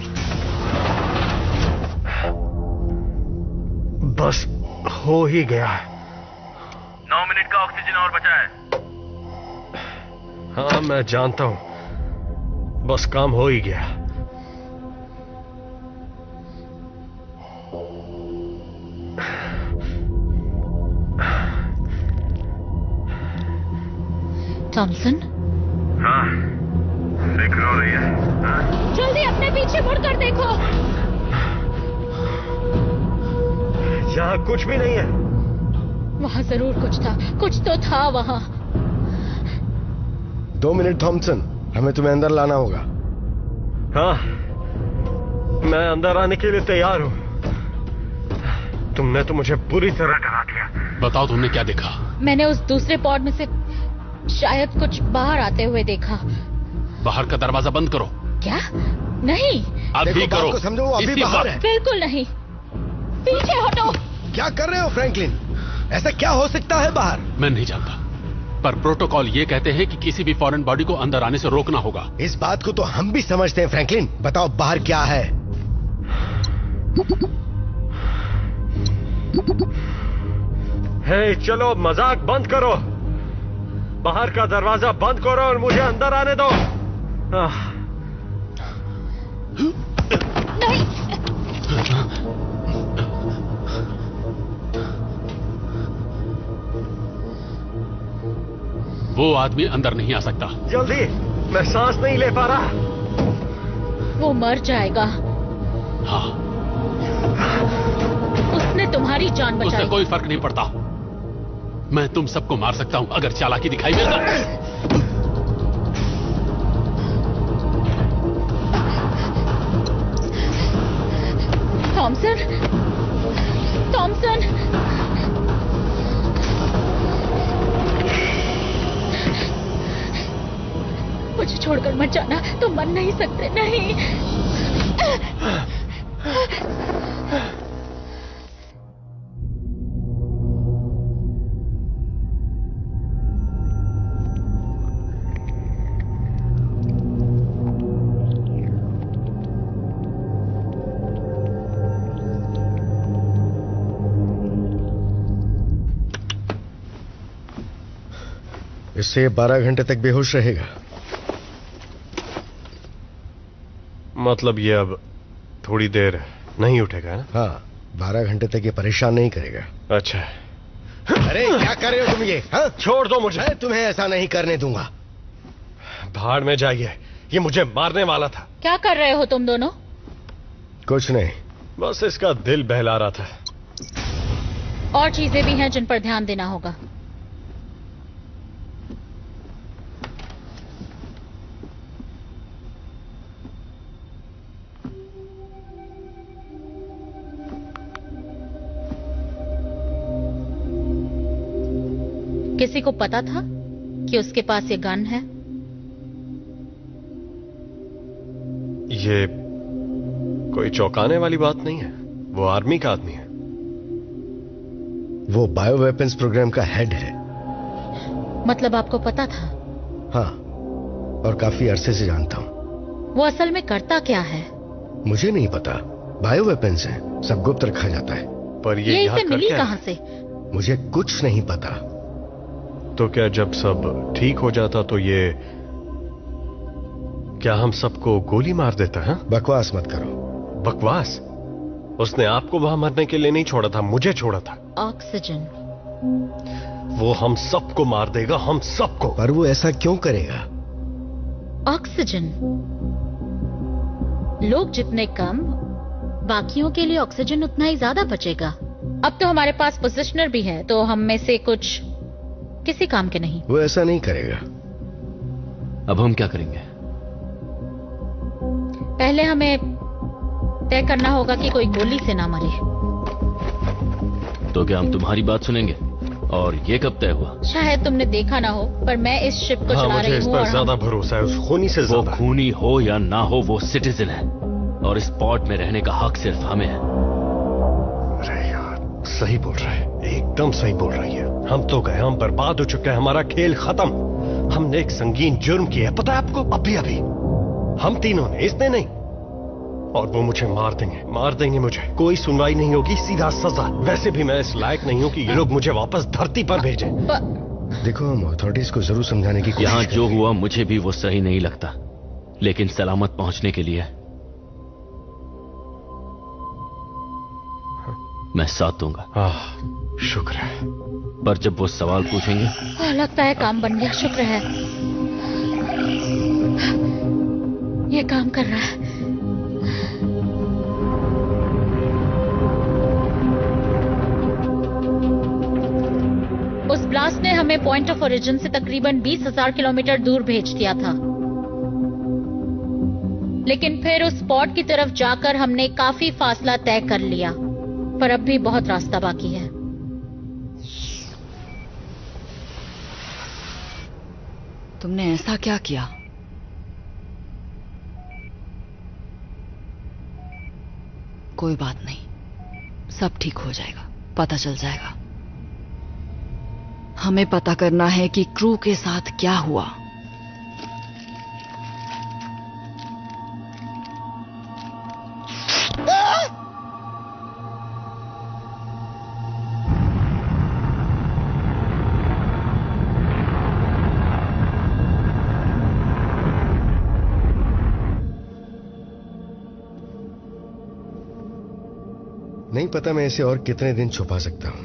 बस हो ही गया। 9 मिनट का ऑक्सीजन और बचा है। हाँ मैं जानता हूं, बस काम हो ही गया। थॉमसन? हाँ, फिक्र हो रही है। हाँ? जल्दी अपने पीछे मुड़कर देखो। यहाँ कुछ भी नहीं है। वहां जरूर कुछ था, कुछ तो था वहां। 2 मिनट थॉमसन, हमें तुम्हें अंदर लाना होगा। हाँ, मैं अंदर आने के लिए तैयार हूं। तुमने तो मुझे बुरी तरह डरा दिया। बताओ तुमने क्या देखा? मैंने उस दूसरे पॉड में से शायद कुछ बाहर आते हुए देखा। बाहर का दरवाजा बंद करो। क्या? नहीं। अभी करो। समझो वो अभी बाहर है। बिल्कुल नहीं। पीछे हटो। क्या कर रहे हो फ्रैंकलिन? ऐसा क्या हो सकता है बाहर? मैं नहीं जानता, पर प्रोटोकॉल ये कहते हैं कि किसी भी फॉरेन बॉडी को अंदर आने से रोकना होगा। इस बात को तो हम भी समझते हैं फ्रैंकलिन। बताओ बाहर क्या है? हे, चलो मजाक बंद करो। बाहर का दरवाजा बंद करो और मुझे अंदर आने दो। नहीं। वो आदमी अंदर नहीं आ सकता। जल्दी, मैं सांस नहीं ले पा रहा। वो मर जाएगा। हाँ, उसने तुम्हारी जान बचाई। उससे कोई फर्क नहीं पड़ता। मैं तुम सबको मार सकता हूं अगर चालाकी दिखाई मिल जाए। थॉमसन, थॉमसन, मुझे छोड़कर मत जाना। तुम मर नहीं सकते। नहीं। इससे 12 घंटे तक बेहोश रहेगा। मतलब ये अब थोड़ी देर नहीं उठेगा ना? हाँ, 12 घंटे तक ये परेशान नहीं करेगा। अच्छा। अरे क्या कर रहे हो तुम ये? हाँ? छोड़ दो मुझे। मैं तुम्हें ऐसा नहीं करने दूंगा। भाड़ में जाइए। ये मुझे मारने वाला था। क्या कर रहे हो तुम दोनों? कुछ नहीं, बस इसका दिल बहला रहा था। और चीजें भी हैं जिन पर ध्यान देना होगा। किसी को पता था कि उसके पास ये गन है? ये कोई चौंकाने वाली बात नहीं है। वो आर्मी का आदमी है। वो बायो वेपन्स प्रोग्राम का हेड है। मतलब आपको पता था? हाँ, और काफी अरसे से जानता हूं। वो असल में करता क्या है? मुझे नहीं पता। बायो वेपन्स है, सब गुप्त रखा जाता है। पर ये इसे मिली कहां से? मुझे कुछ नहीं पता। तो क्या जब सब ठीक हो जाता तो ये क्या हम सबको गोली मार देता है? बकवास मत करो। बकवास? उसने आपको वहां मरने के लिए नहीं छोड़ा था, मुझे छोड़ा था। ऑक्सीजन। वो हम सबको मार देगा, हम सबको। पर वो ऐसा क्यों करेगा? ऑक्सीजन। लोग जितने कम, बाकियों के लिए ऑक्सीजन उतना ही ज्यादा बचेगा। अब तो हमारे पास पोजिशनर भी है, तो हम में से कुछ किसी काम के नहीं। वो ऐसा नहीं करेगा। अब हम क्या करेंगे? पहले हमें तय करना होगा कि कोई गोली से ना मरे। तो क्या हम तुम्हारी बात सुनेंगे? और ये कब तय हुआ? शायद तुमने देखा ना हो, पर मैं इस शिप को चला रही हूँ। मुझे इस पर ज्यादा भरोसा है, उस खूनी से ज्यादा। वो खूनी हो या ना हो, वो सिटीजन है और इस पोर्ट में रहने का हक सिर्फ हमें है। अरे यार, सही बोल रहा है, एकदम सही बोल रही है। हम तो गए, हम बर्बाद हो चुके हैं, हमारा खेल खत्म। हमने एक संगीन जुर्म किया है, पता है आपको? अभी अभी हम तीनों ने, इसने नहीं। और वो मुझे मार देंगे मुझे। कोई सुनवाई नहीं होगी, सीधा सजा। वैसे भी मैं इस लायक नहीं हूं कि ये लोग मुझे वापस धरती पर भेजें। देखो, हम अथॉरिटीज को जरूर समझाने की कोशिश यहां करेंगे। जो हुआ मुझे भी वो सही नहीं लगता, लेकिन सलामत पहुंचने के लिए मैं साथ दूंगा। शुक्र है। पर जब वो सवाल पूछेंगे, लगता है काम बन गया। शुक्र है ये काम कर रहा है। उस ब्लास्ट ने हमें पॉइंट ऑफ ओरिजिन से तकरीबन 20,000 किलोमीटर दूर भेज दिया था, लेकिन फिर उस स्पॉट की तरफ जाकर हमने काफी फासला तय कर लिया, पर अब भी बहुत रास्ता बाकी है। तुमने ऐसा क्या किया? कोई बात नहीं, सब ठीक हो जाएगा, पता चल जाएगा। हमें पता करना है कि क्रू के साथ क्या हुआ। नहीं पता मैं इसे और कितने दिन छुपा सकता हूं।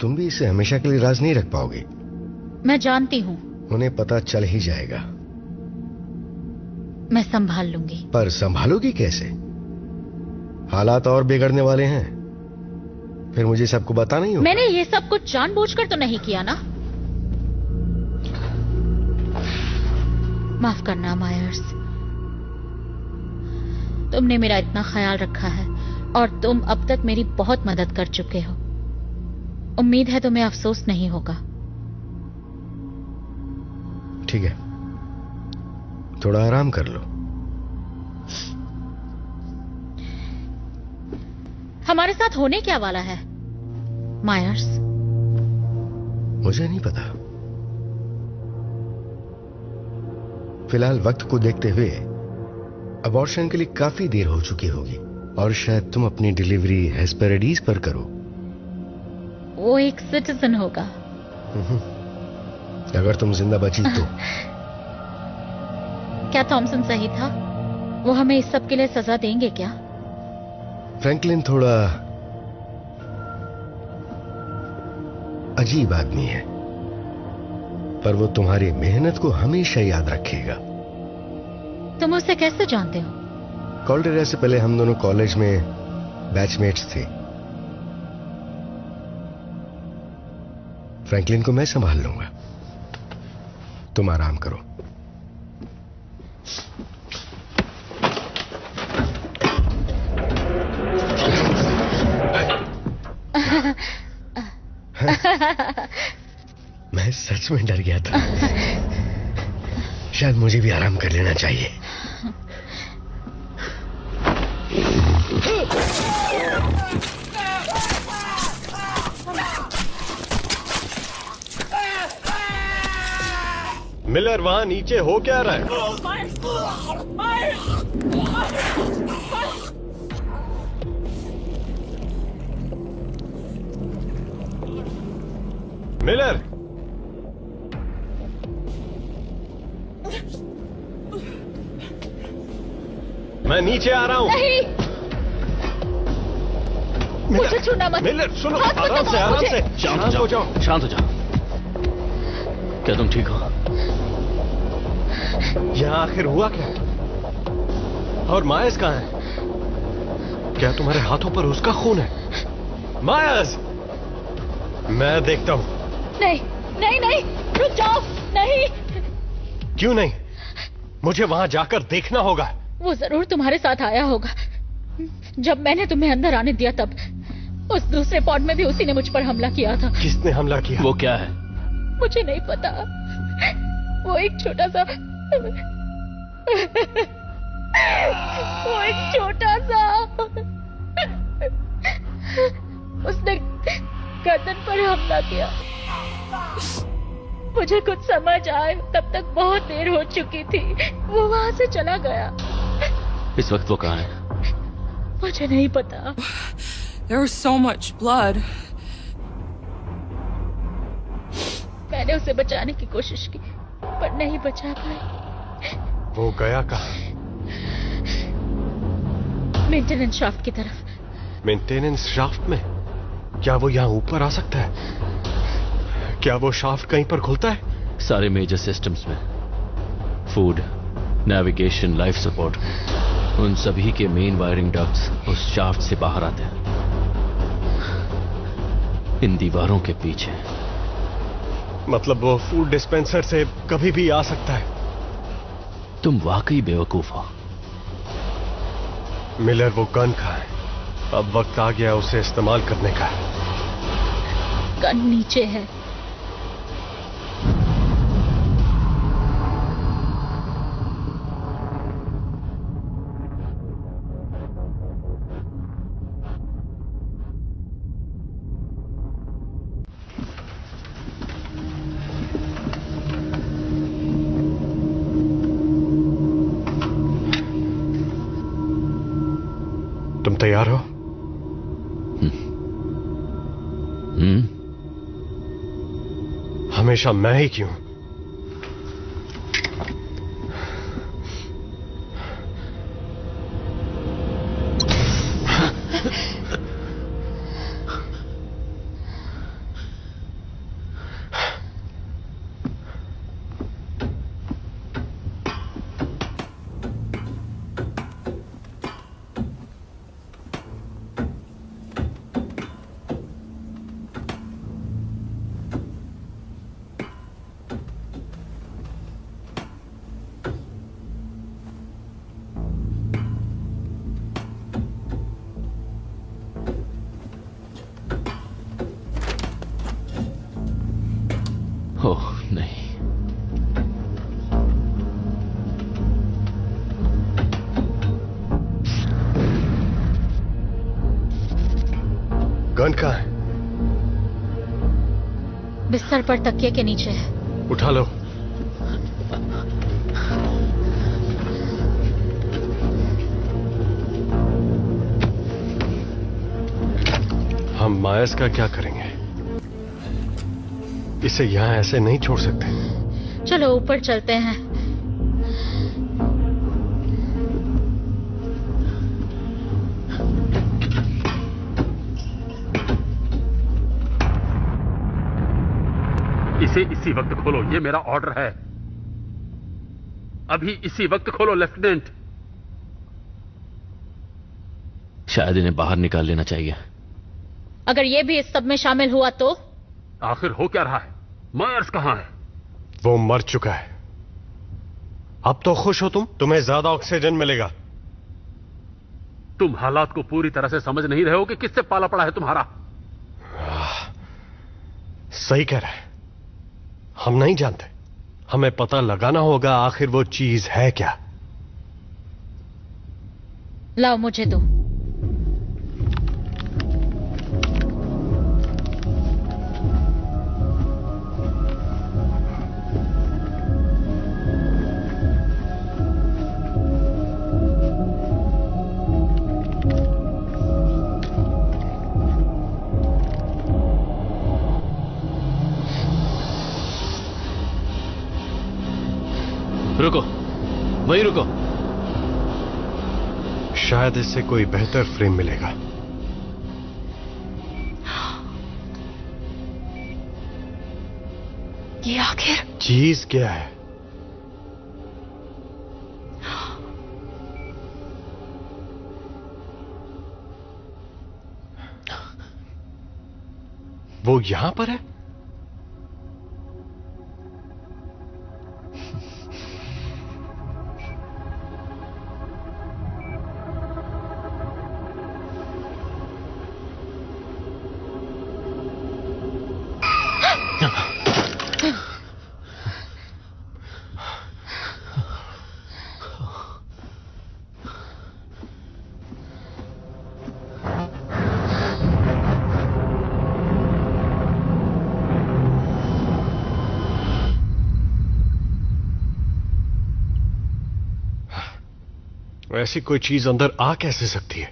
तुम भी इसे हमेशा के लिए राज नहीं रख पाओगी। मैं जानती हूं। उन्हें पता चल ही जाएगा। मैं संभाल लूंगी। पर संभालोगी कैसे? हालात और बिगड़ने वाले हैं, फिर मुझे सबको बताना ही होगा। मैंने ये सब कुछ जानबूझकर तो नहीं किया ना। माफ करना मायर्स, तुमने मेरा इतना ख्याल रखा है और तुम अब तक मेरी बहुत मदद कर चुके हो। उम्मीद है तुम्हें अफसोस नहीं होगा। ठीक है, थोड़ा आराम कर लो। हमारे साथ होने क्या वाला है मायर्स? मुझे नहीं पता। फिलहाल वक्त को देखते हुए अबॉर्शन के लिए काफी देर हो चुकी होगी और शायद तुम अपनी डिलीवरी हेस्पेरिडीज पर करो। वो एक सिटीजन होगा। अगर तुम जिंदा बची तो। क्या थॉमसन सही था? वो हमें इस सब के लिए सजा देंगे क्या? फ्रैंकलिन थोड़ा अजीब आदमी है, पर वो तुम्हारी मेहनत को हमेशा याद रखेगा। तुम उसे कैसे जानते हो? कॉल्डेरा से पहले हम दोनों कॉलेज में बैचमेट्स थे। फ्रैंकलिन को मैं संभाल लूंगा, तुम आराम करो। मैं सच में डर गया था। शायद मुझे भी आराम कर लेना चाहिए। मिलर, वहां नीचे हो क्या रहा है? मिलर, मैं नीचे आ रहा हूं। नहीं, मुझे छूना मत। मिलर सुनो, आराम से, आराम से। शांत हो जाओ, शांत हो जाओ। क्या तुम ठीक हो? यहाँ आखिर हुआ क्या? और मायस कहाँ है? क्या तुम्हारे हाथों पर उसका खून है? मायस, मैं देखता हूं। नहीं नहीं नहीं, रुक जाओ। नहीं। क्यों नहीं? मुझे वहां जाकर देखना होगा। वो जरूर तुम्हारे साथ आया होगा। जब मैंने तुम्हें अंदर आने दिया तब उस दूसरे पॉड में भी उसी ने मुझ पर हमला किया था। किसने हमला किया? वो क्या है? मुझे नहीं पता। वो एक छोटा सा उसने गर्दन पर हमला किया। मुझे कुछ समझ आए तब तक बहुत देर हो चुकी थी। वो वहां से चला गया। इस वक्त वो कहाँ है? मुझे नहीं पता। There was so much blood. मैंने उसे बचाने की कोशिश की पर नहीं बचा पाई। वो गया कहाँ? मेंटेनेंस शाफ्ट की तरफ। मेंटेनेंस शाफ्ट में? क्या वो यहाँ ऊपर आ सकता है? क्या वो शाफ्ट कहीं पर खुलता है? सारे मेजर सिस्टम्स में, फूड, नेविगेशन, लाइफ सपोर्ट, उन सभी के मेन वायरिंग डक्ट्स उस शाफ्ट से बाहर आते हैं, इन दीवारों के पीछे। मतलब वो फूड डिस्पेंसर से कभी भी आ सकता है। तुम वाकई बेवकूफ हो। मिलर, वो गन का है। अब वक्त आ गया उसे इस्तेमाल करने का। गन नीचे है। तुम तैयार हो? हमेशा मैं ही क्यों? ओह नहीं, गन कहाँ है? बिस्तर पर तकिए के नीचे है। उठा लो। हम मायस का क्या करेंगे? इसे यहां ऐसे नहीं छोड़ सकते। चलो ऊपर चलते हैं। इसे इसी वक्त खोलो, ये मेरा ऑर्डर है। अभी इसी वक्त खोलो लेफ्टिनेंट। शायद इन्हें बाहर निकाल लेना चाहिए। अगर ये भी इस सब में शामिल हुआ तो? आखिर हो क्या रहा है? मायर्स कहां है? वो मर चुका है। अब तो खुश हो तुम, तुम्हें ज्यादा ऑक्सीजन मिलेगा। तुम हालात को पूरी तरह से समझ नहीं रहे हो कि किससे पाला पड़ा है तुम्हारा। सही कह रहा है, हम नहीं जानते। हमें पता लगाना होगा आखिर वो चीज है क्या। लाओ मुझे दो। रुको, वहीं रुको। शायद इससे कोई बेहतर फ्रेम मिलेगा। ये आखिर चीज क्या है? वो यहां पर है? ऐसी कोई चीज अंदर आ कैसे सकती है?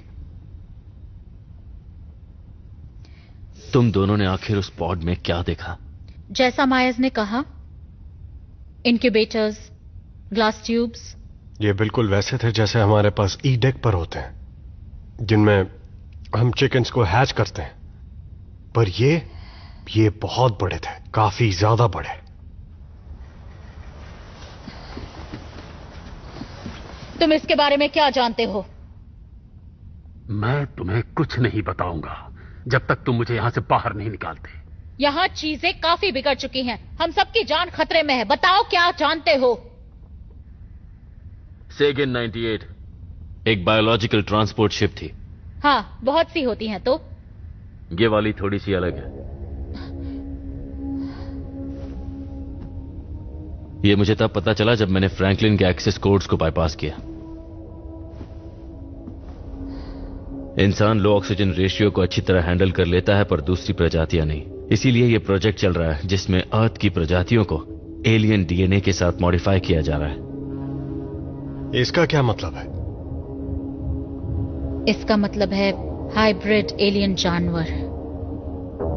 तुम दोनों ने आखिर उस पॉड में क्या देखा? जैसा मायर्स ने कहा, इनक्यूबेटर्स, ग्लास ट्यूब्स। ये बिल्कुल वैसे थे जैसे हमारे पास ई डेक पर होते हैं, जिनमें हम चिकन्स को हैच करते हैं। पर ये बहुत बड़े थे, काफी ज्यादा बड़े। तुम इसके बारे में क्या जानते हो? मैं तुम्हें कुछ नहीं बताऊंगा जब तक तुम मुझे यहां से बाहर नहीं निकालते। यहाँ चीजें काफी बिगड़ चुकी हैं। हम सबकी जान खतरे में है। बताओ क्या जानते हो? सेगन 98 एक बायोलॉजिकल ट्रांसपोर्ट शिप थी। हाँ, बहुत सी होती हैं। तो ये वाली थोड़ी सी अलग है। ये मुझे तब पता चला जब मैंने फ्रैंकलिन के एक्सेस कोड्स को बाईपास किया। इंसान लो ऑक्सीजन रेशियो को अच्छी तरह हैंडल कर लेता है, पर दूसरी प्रजातियां नहीं। इसीलिए यह प्रोजेक्ट चल रहा है जिसमें अर्थ की प्रजातियों को एलियन डीएनए के साथ मॉडिफाई किया जा रहा है। इसका क्या मतलब है? इसका मतलब है हाइब्रिड एलियन जानवर।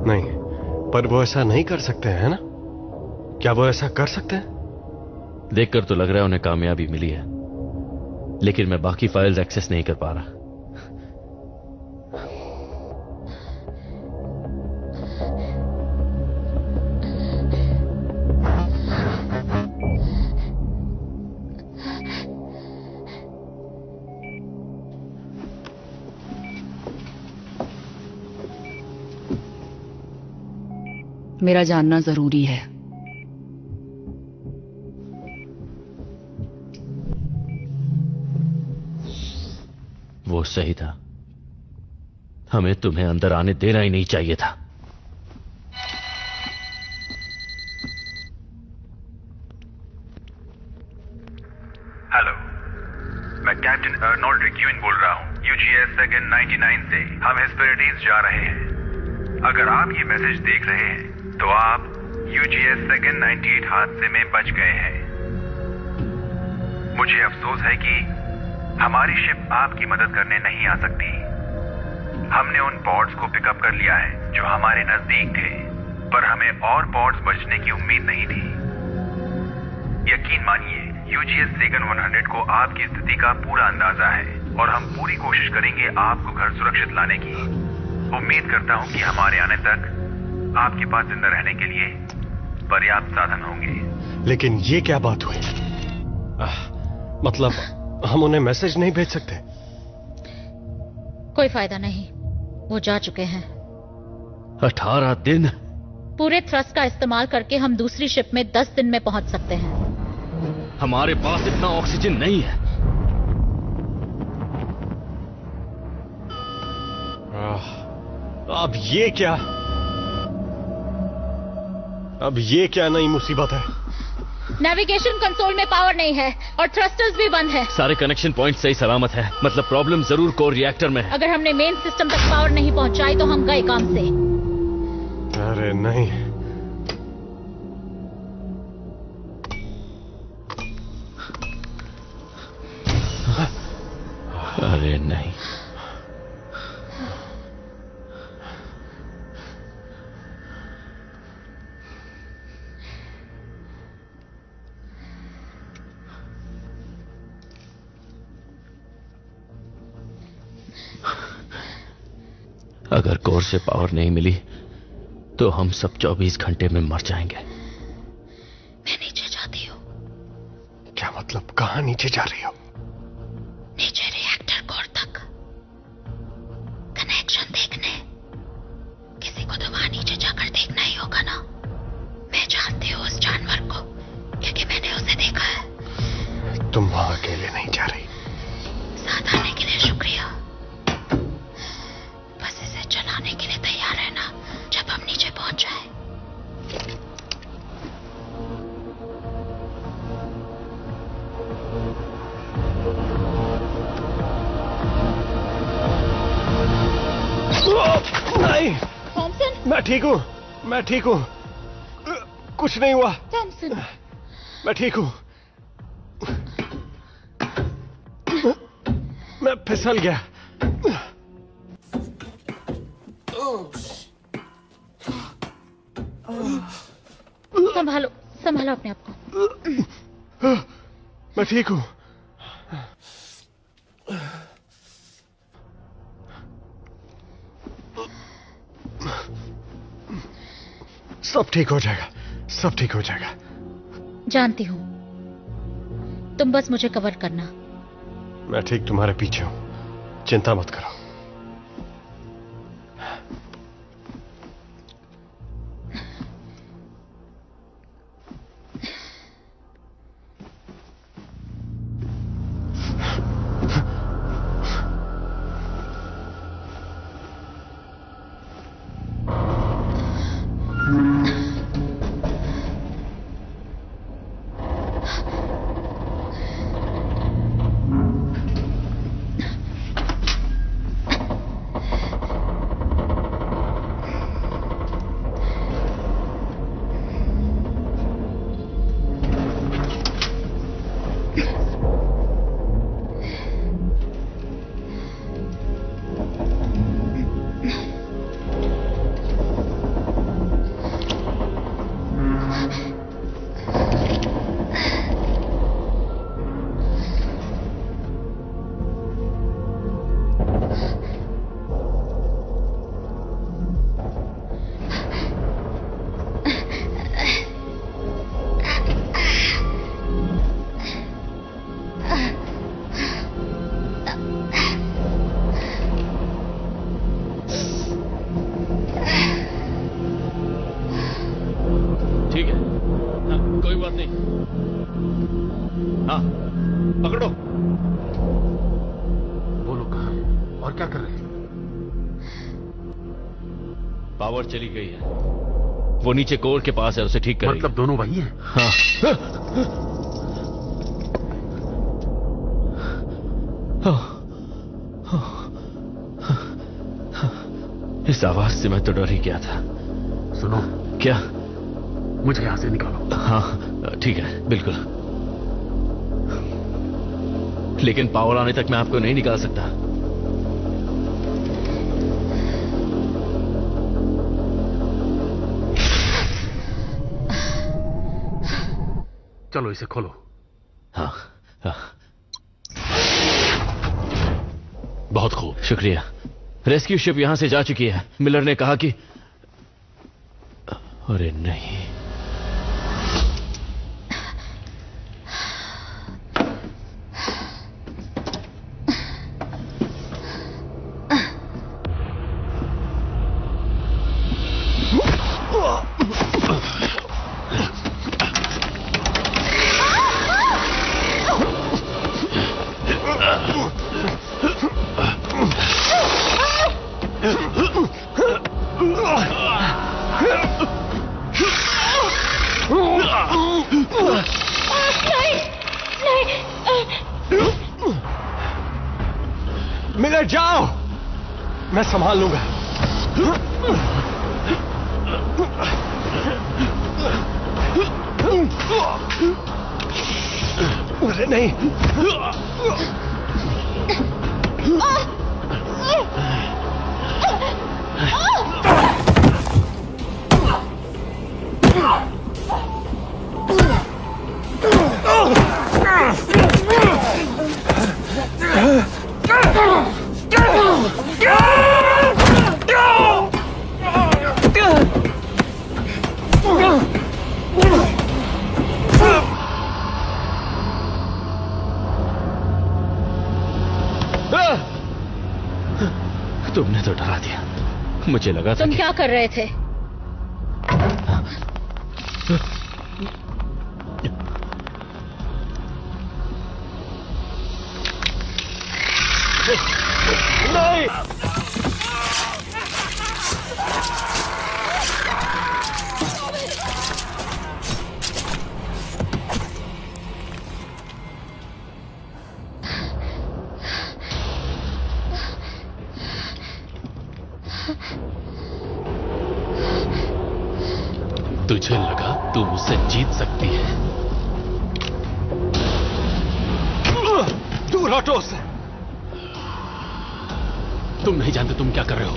नहीं, पर वो ऐसा नहीं कर सकते हैं ना? क्या वो ऐसा कर सकते हैं? देखकर तो लग रहा है उन्हें कामयाबी मिली है, लेकिन मैं बाकी फाइल्स एक्सेस नहीं कर पा रहा। मेरा जानना जरूरी है। वो सही था। हमें तुम्हें अंदर आने देना ही नहीं चाहिए था। हेलो, मैं कैप्टन अर्नोल्ड रिक्यूइन बोल रहा हूँ, यूजीएस सेगन 99 से। हम हेस्पेरिडीज जा रहे हैं। अगर आप ये मैसेज देख रहे हैं तो आप यूजीएस सेगन 98 हादसे में बच गए हैं। मुझे अफसोस है कि हमारी शिप आपकी मदद करने नहीं आ सकती। हमने उन पॉड्स को पिकअप कर लिया है जो हमारे नजदीक थे, पर हमें और पॉड्स बचने की उम्मीद नहीं थी। यकीन मानिए, यूजीएस सेगन 100 को आपकी स्थिति का पूरा अंदाजा है और हम पूरी कोशिश करेंगे आपको घर सुरक्षित लाने की। उम्मीद करता हूं कि हमारे आने तक आपके पास जिंदा रहने के लिए पर्याप्त साधन होंगे। लेकिन ये क्या बात हुई? मतलब हम उन्हें मैसेज नहीं भेज सकते? कोई फायदा नहीं, वो जा चुके हैं। 18 दिन? पूरे थ्रस्ट का इस्तेमाल करके हम दूसरी शिप में 10 दिन में पहुंच सकते हैं। हमारे पास इतना ऑक्सीजन नहीं है। अब ये क्या नई मुसीबत है? नेविगेशन कंसोल में पावर नहीं है और थ्रस्टर्स भी बंद है। सारे कनेक्शन पॉइंट सही सलामत है। मतलब प्रॉब्लम जरूर कोर रिएक्टर में है। अगर हमने मेन सिस्टम तक पावर नहीं पहुंचाई तो हम गए काम से। अरे नहीं, अरे नहीं। अगर कोर से पावर नहीं मिली तो हम सब 24 घंटे में मर जाएंगे। मैं नीचे जाती हूँ। क्या मतलब? कहाँ नीचे जा रही हो? नीचे रिएक्टर कोर तक कनेक्शन देखने। किसी को तो वहां नीचे जाकर देखना ही होगा ना। मैं जानती हूँ उस जानवर को क्योंकि मैंने उसे देखा है। तुम वहां अकेले नहीं जा रही। साथ आने के लिए शुक्रिया। बस इसे चलाने के लिए तैयार रहना जब हम नीचे पहुंच जाए। नहीं, थॉमसन। मैं ठीक हूँ। कुछ नहीं हुआ। थॉमसन, मैं ठीक हूँ। मैं फिसल गया। संभालो अपने आप को। मैं ठीक हूँ। सब ठीक हो जाएगा, सब ठीक हो जाएगा। जानती हूँ, तुम बस मुझे कवर करना। मैं ठीक तुम्हारे पीछे हूं, चिंता मत करो। हाँ, पकड़ो। वो लोग कहाँ हैं और क्या कर रहे हैं? पावर चली गई है। वो नीचे कोर के पास है, उसे ठीक करेंगे। मतलब दोनों वही हैं? हाँ। इस आवाज से मैं तो डर ही गया था। सुनो। क्या? मुझे यहां से निकालो। हाँ ठीक है, बिल्कुल। लेकिन पावर आने तक मैं आपको नहीं निकाल सकता। चलो इसे खोलो। हाँ, हाँ। बहुत खूब, शुक्रिया। रेस्क्यू शिप यहां से जा चुकी है। मिलर ने कहा कि अरे नहीं, मिलर जाओ, मैं संभाल लूंगा। अरे नहीं। तुमने तो डरा दिया, मुझे लगा था तुम क्या कर रहे थे? नहीं। तुझे लगा तू मुझसे जीत सकती है? दूर हटो उससे। तुम नहीं जानते तुम क्या कर रहे हो।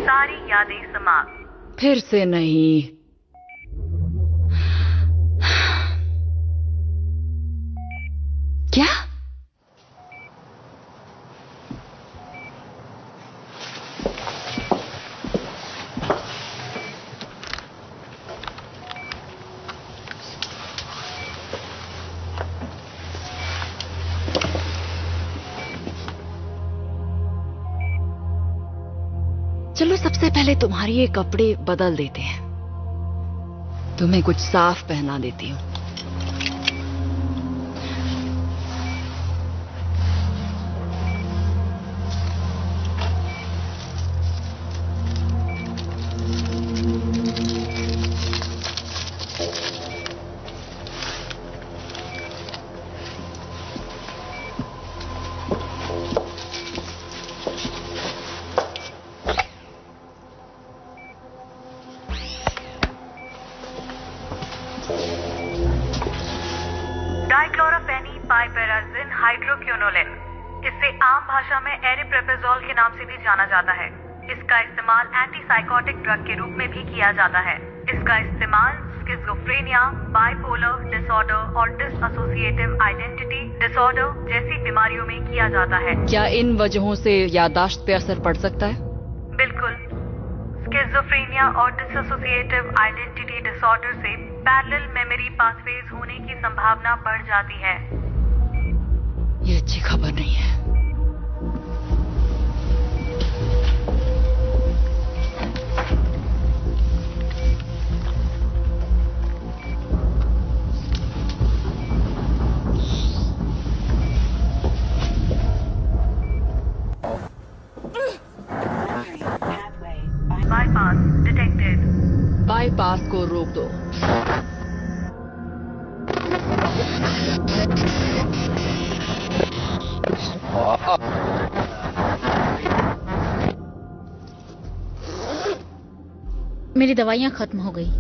सारी यादें समाप्त। फिर से नहीं। क्या? चलो सबसे पहले तुम्हारे ये कपड़े बदल देते हैं। तुम्हें कुछ साफ पहना देती हूँ। डाइक्लोरोफेनी पाइपेराजिन हाइड्रोक्विनोलिन, इसे आम भाषा में एरिप्रेपेजोल के नाम से भी जाना जाता है। इसका इस्तेमाल एंटीसाइकोटिक ड्रग के रूप में भी किया जाता है। इसका इस्तेमाल स्किज़ोफ्रेनिया, बाइपोलर डिसऑर्डर और डिसएसोसिएटिव आइडेंटिटी डिसऑर्डर जैसी बीमारियों में किया जाता है। क्या इन वजहों से याददाश्त पे असर पड़ सकता है? बिल्कुल। स्किज़ोफ्रेनिया और डिसएसोसिएटिव आइडेंटिटी डिसऑर्डर से पैरेलल मेमोरी पाथवेज होने की संभावना बढ़ जाती है। ये अच्छी खबर नहीं है। Bypass detected. बाईपास को रोक दो। मेरी दवाइयां खत्म हो गई।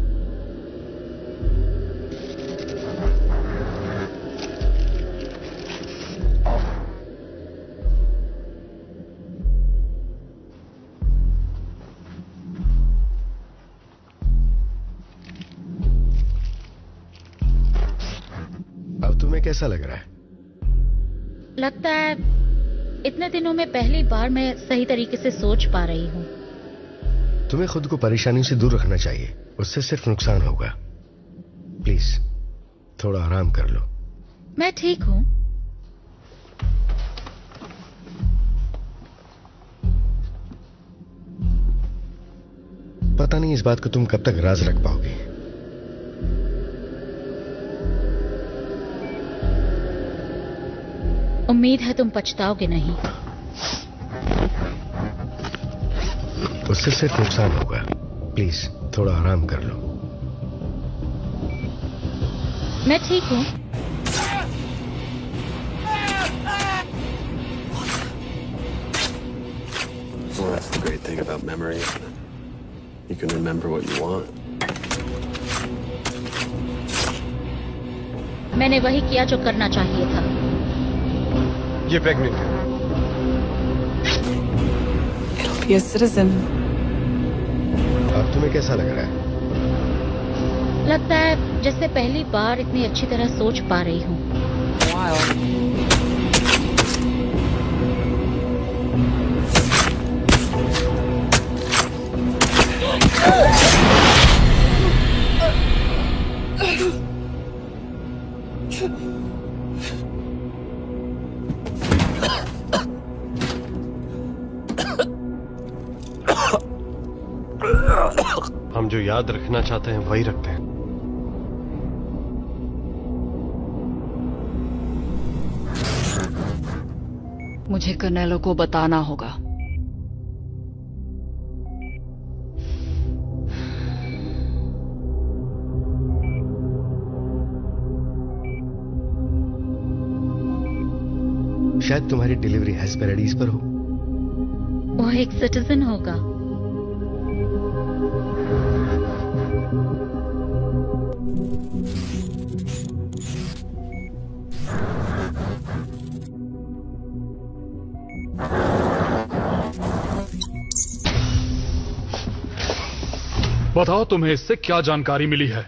अब तुम्हें कैसा लग रहा है? लगता है इतने दिनों में पहली बार मैं सही तरीके से सोच पा रही हूँ। तुम्हें खुद को परेशानियों से दूर रखना चाहिए, उससे सिर्फ नुकसान होगा। प्लीज थोड़ा आराम कर लो। मैं ठीक हूं। पता नहीं इस बात को तुम कब तक राज रख पाओगे। उम्मीद है तुम पछताओगे नहीं। उससे सिर्फ नुकसान होगा। प्लीज थोड़ा आराम कर लो। मैं ठीक हूं। Well, that's the great thing about memory, isn't it? You can remember what you want. मैंने वही किया जो करना चाहिए था। ये प्रेग्नेंट है। It'll be a citizen. अब तुम्हें कैसा लग रहा है? लगता है जैसे पहली बार इतनी अच्छी तरह सोच पा रही हूँ। हम जो याद रखना चाहते हैं वही रखते हैं। मुझे कर्नेलो को बताना होगा। शायद तुम्हारी डिलीवरी हेस्पेरिडीज पर हो। वो एक सिटीजन होगा। बताओ तुम्हें इससे क्या जानकारी मिली है?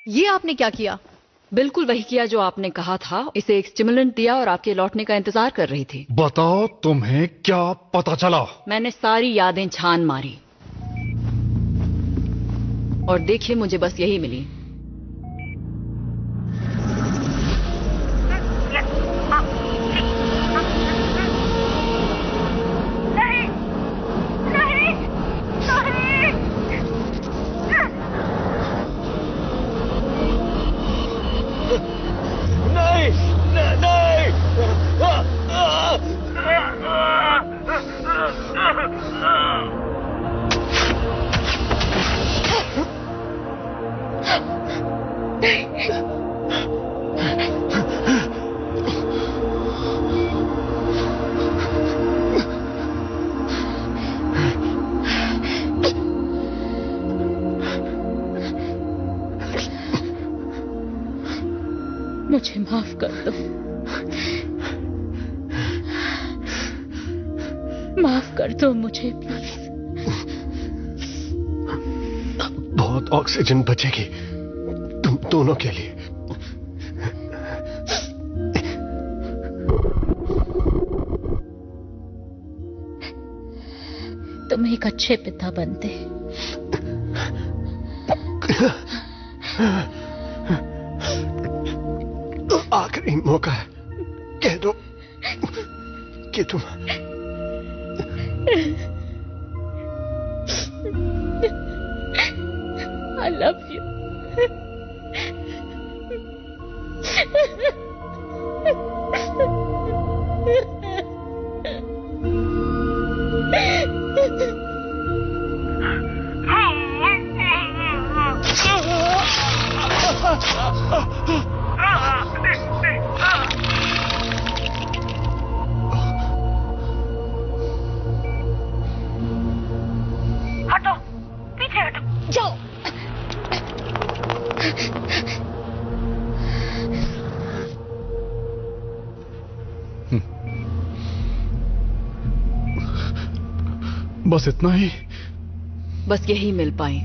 ये आपने क्या किया? बिल्कुल वही किया जो आपने कहा था। इसे एक स्टिमुलेंट दिया और आपके लौटने का इंतजार कर रही थी। बताओ तुम्हें क्या पता चला? मैंने सारी यादें छान मारी और देखिए मुझे बस यही मिली। मुझे माफ कर दो। माफ कर दो मुझे प्लीज। बहुत ऑक्सीजन बचेगी तुम दोनों के लिए। तुम एक अच्छे पिता बनते। आखिरी मौका है, कह दो कि तुम I love you. हटो, पीछे हटो, जाओ। बस इतना ही? बस यही मिल पाई।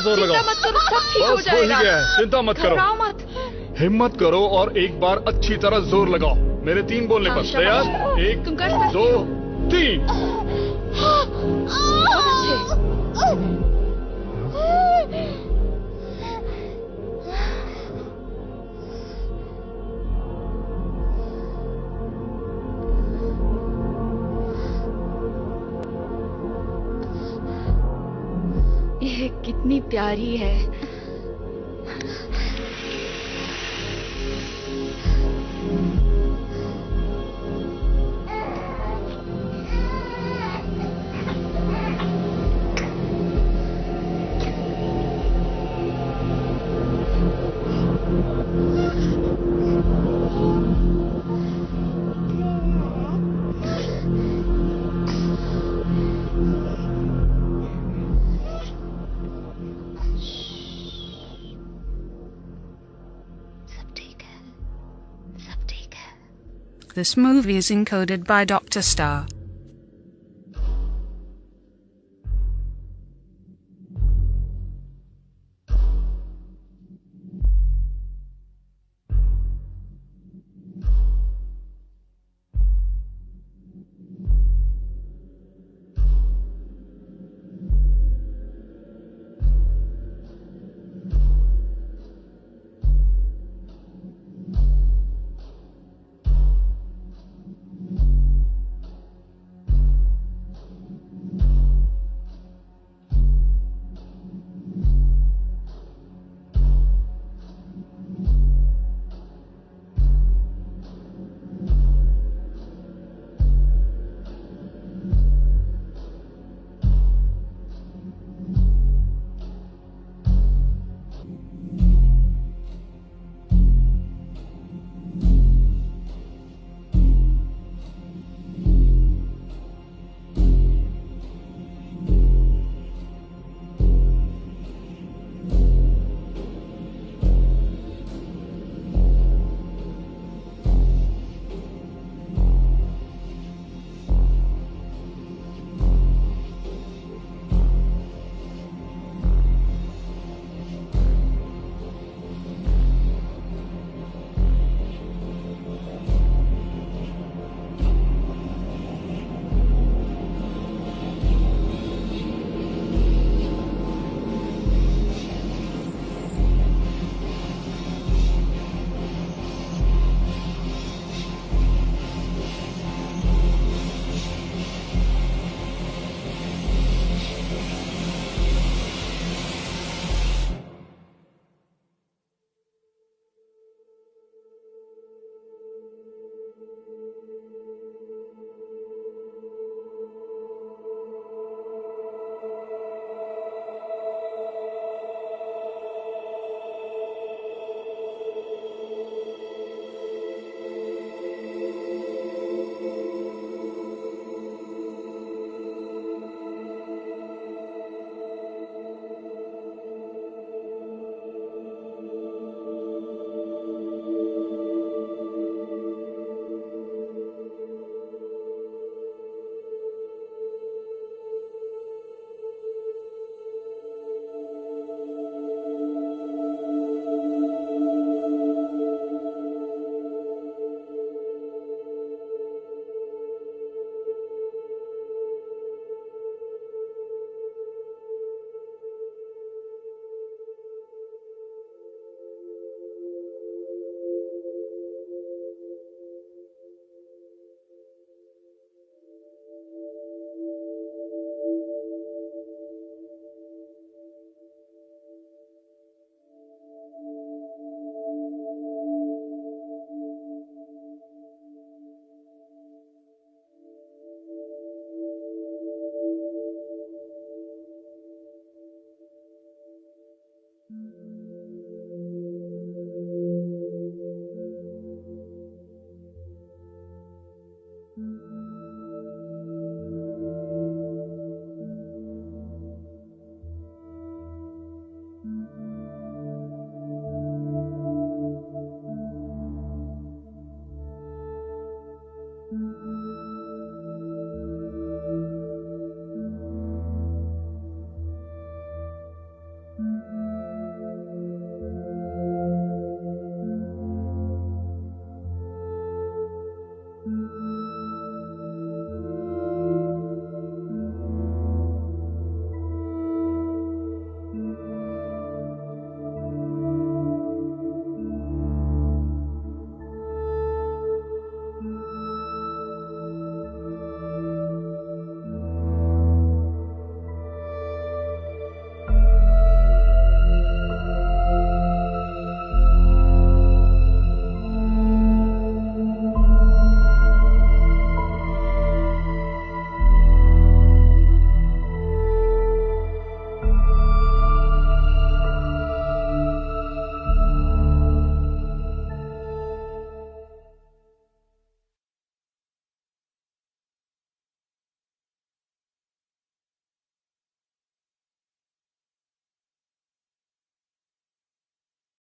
और जोर लगाओ। चिंता मत करो, सब ठीक हो बस हो ही जाएगा। गया है, चिंता मत करो। घबराओ मत। हिम्मत करो और एक बार अच्छी तरह जोर लगाओ। मेरे 3 बोलने पर शाबाश। तैयार? 1 तुम कर सकते 2 3। बहुत अच्छे। ये कितनी प्यारी है। This movie is encoded by Dr. Star.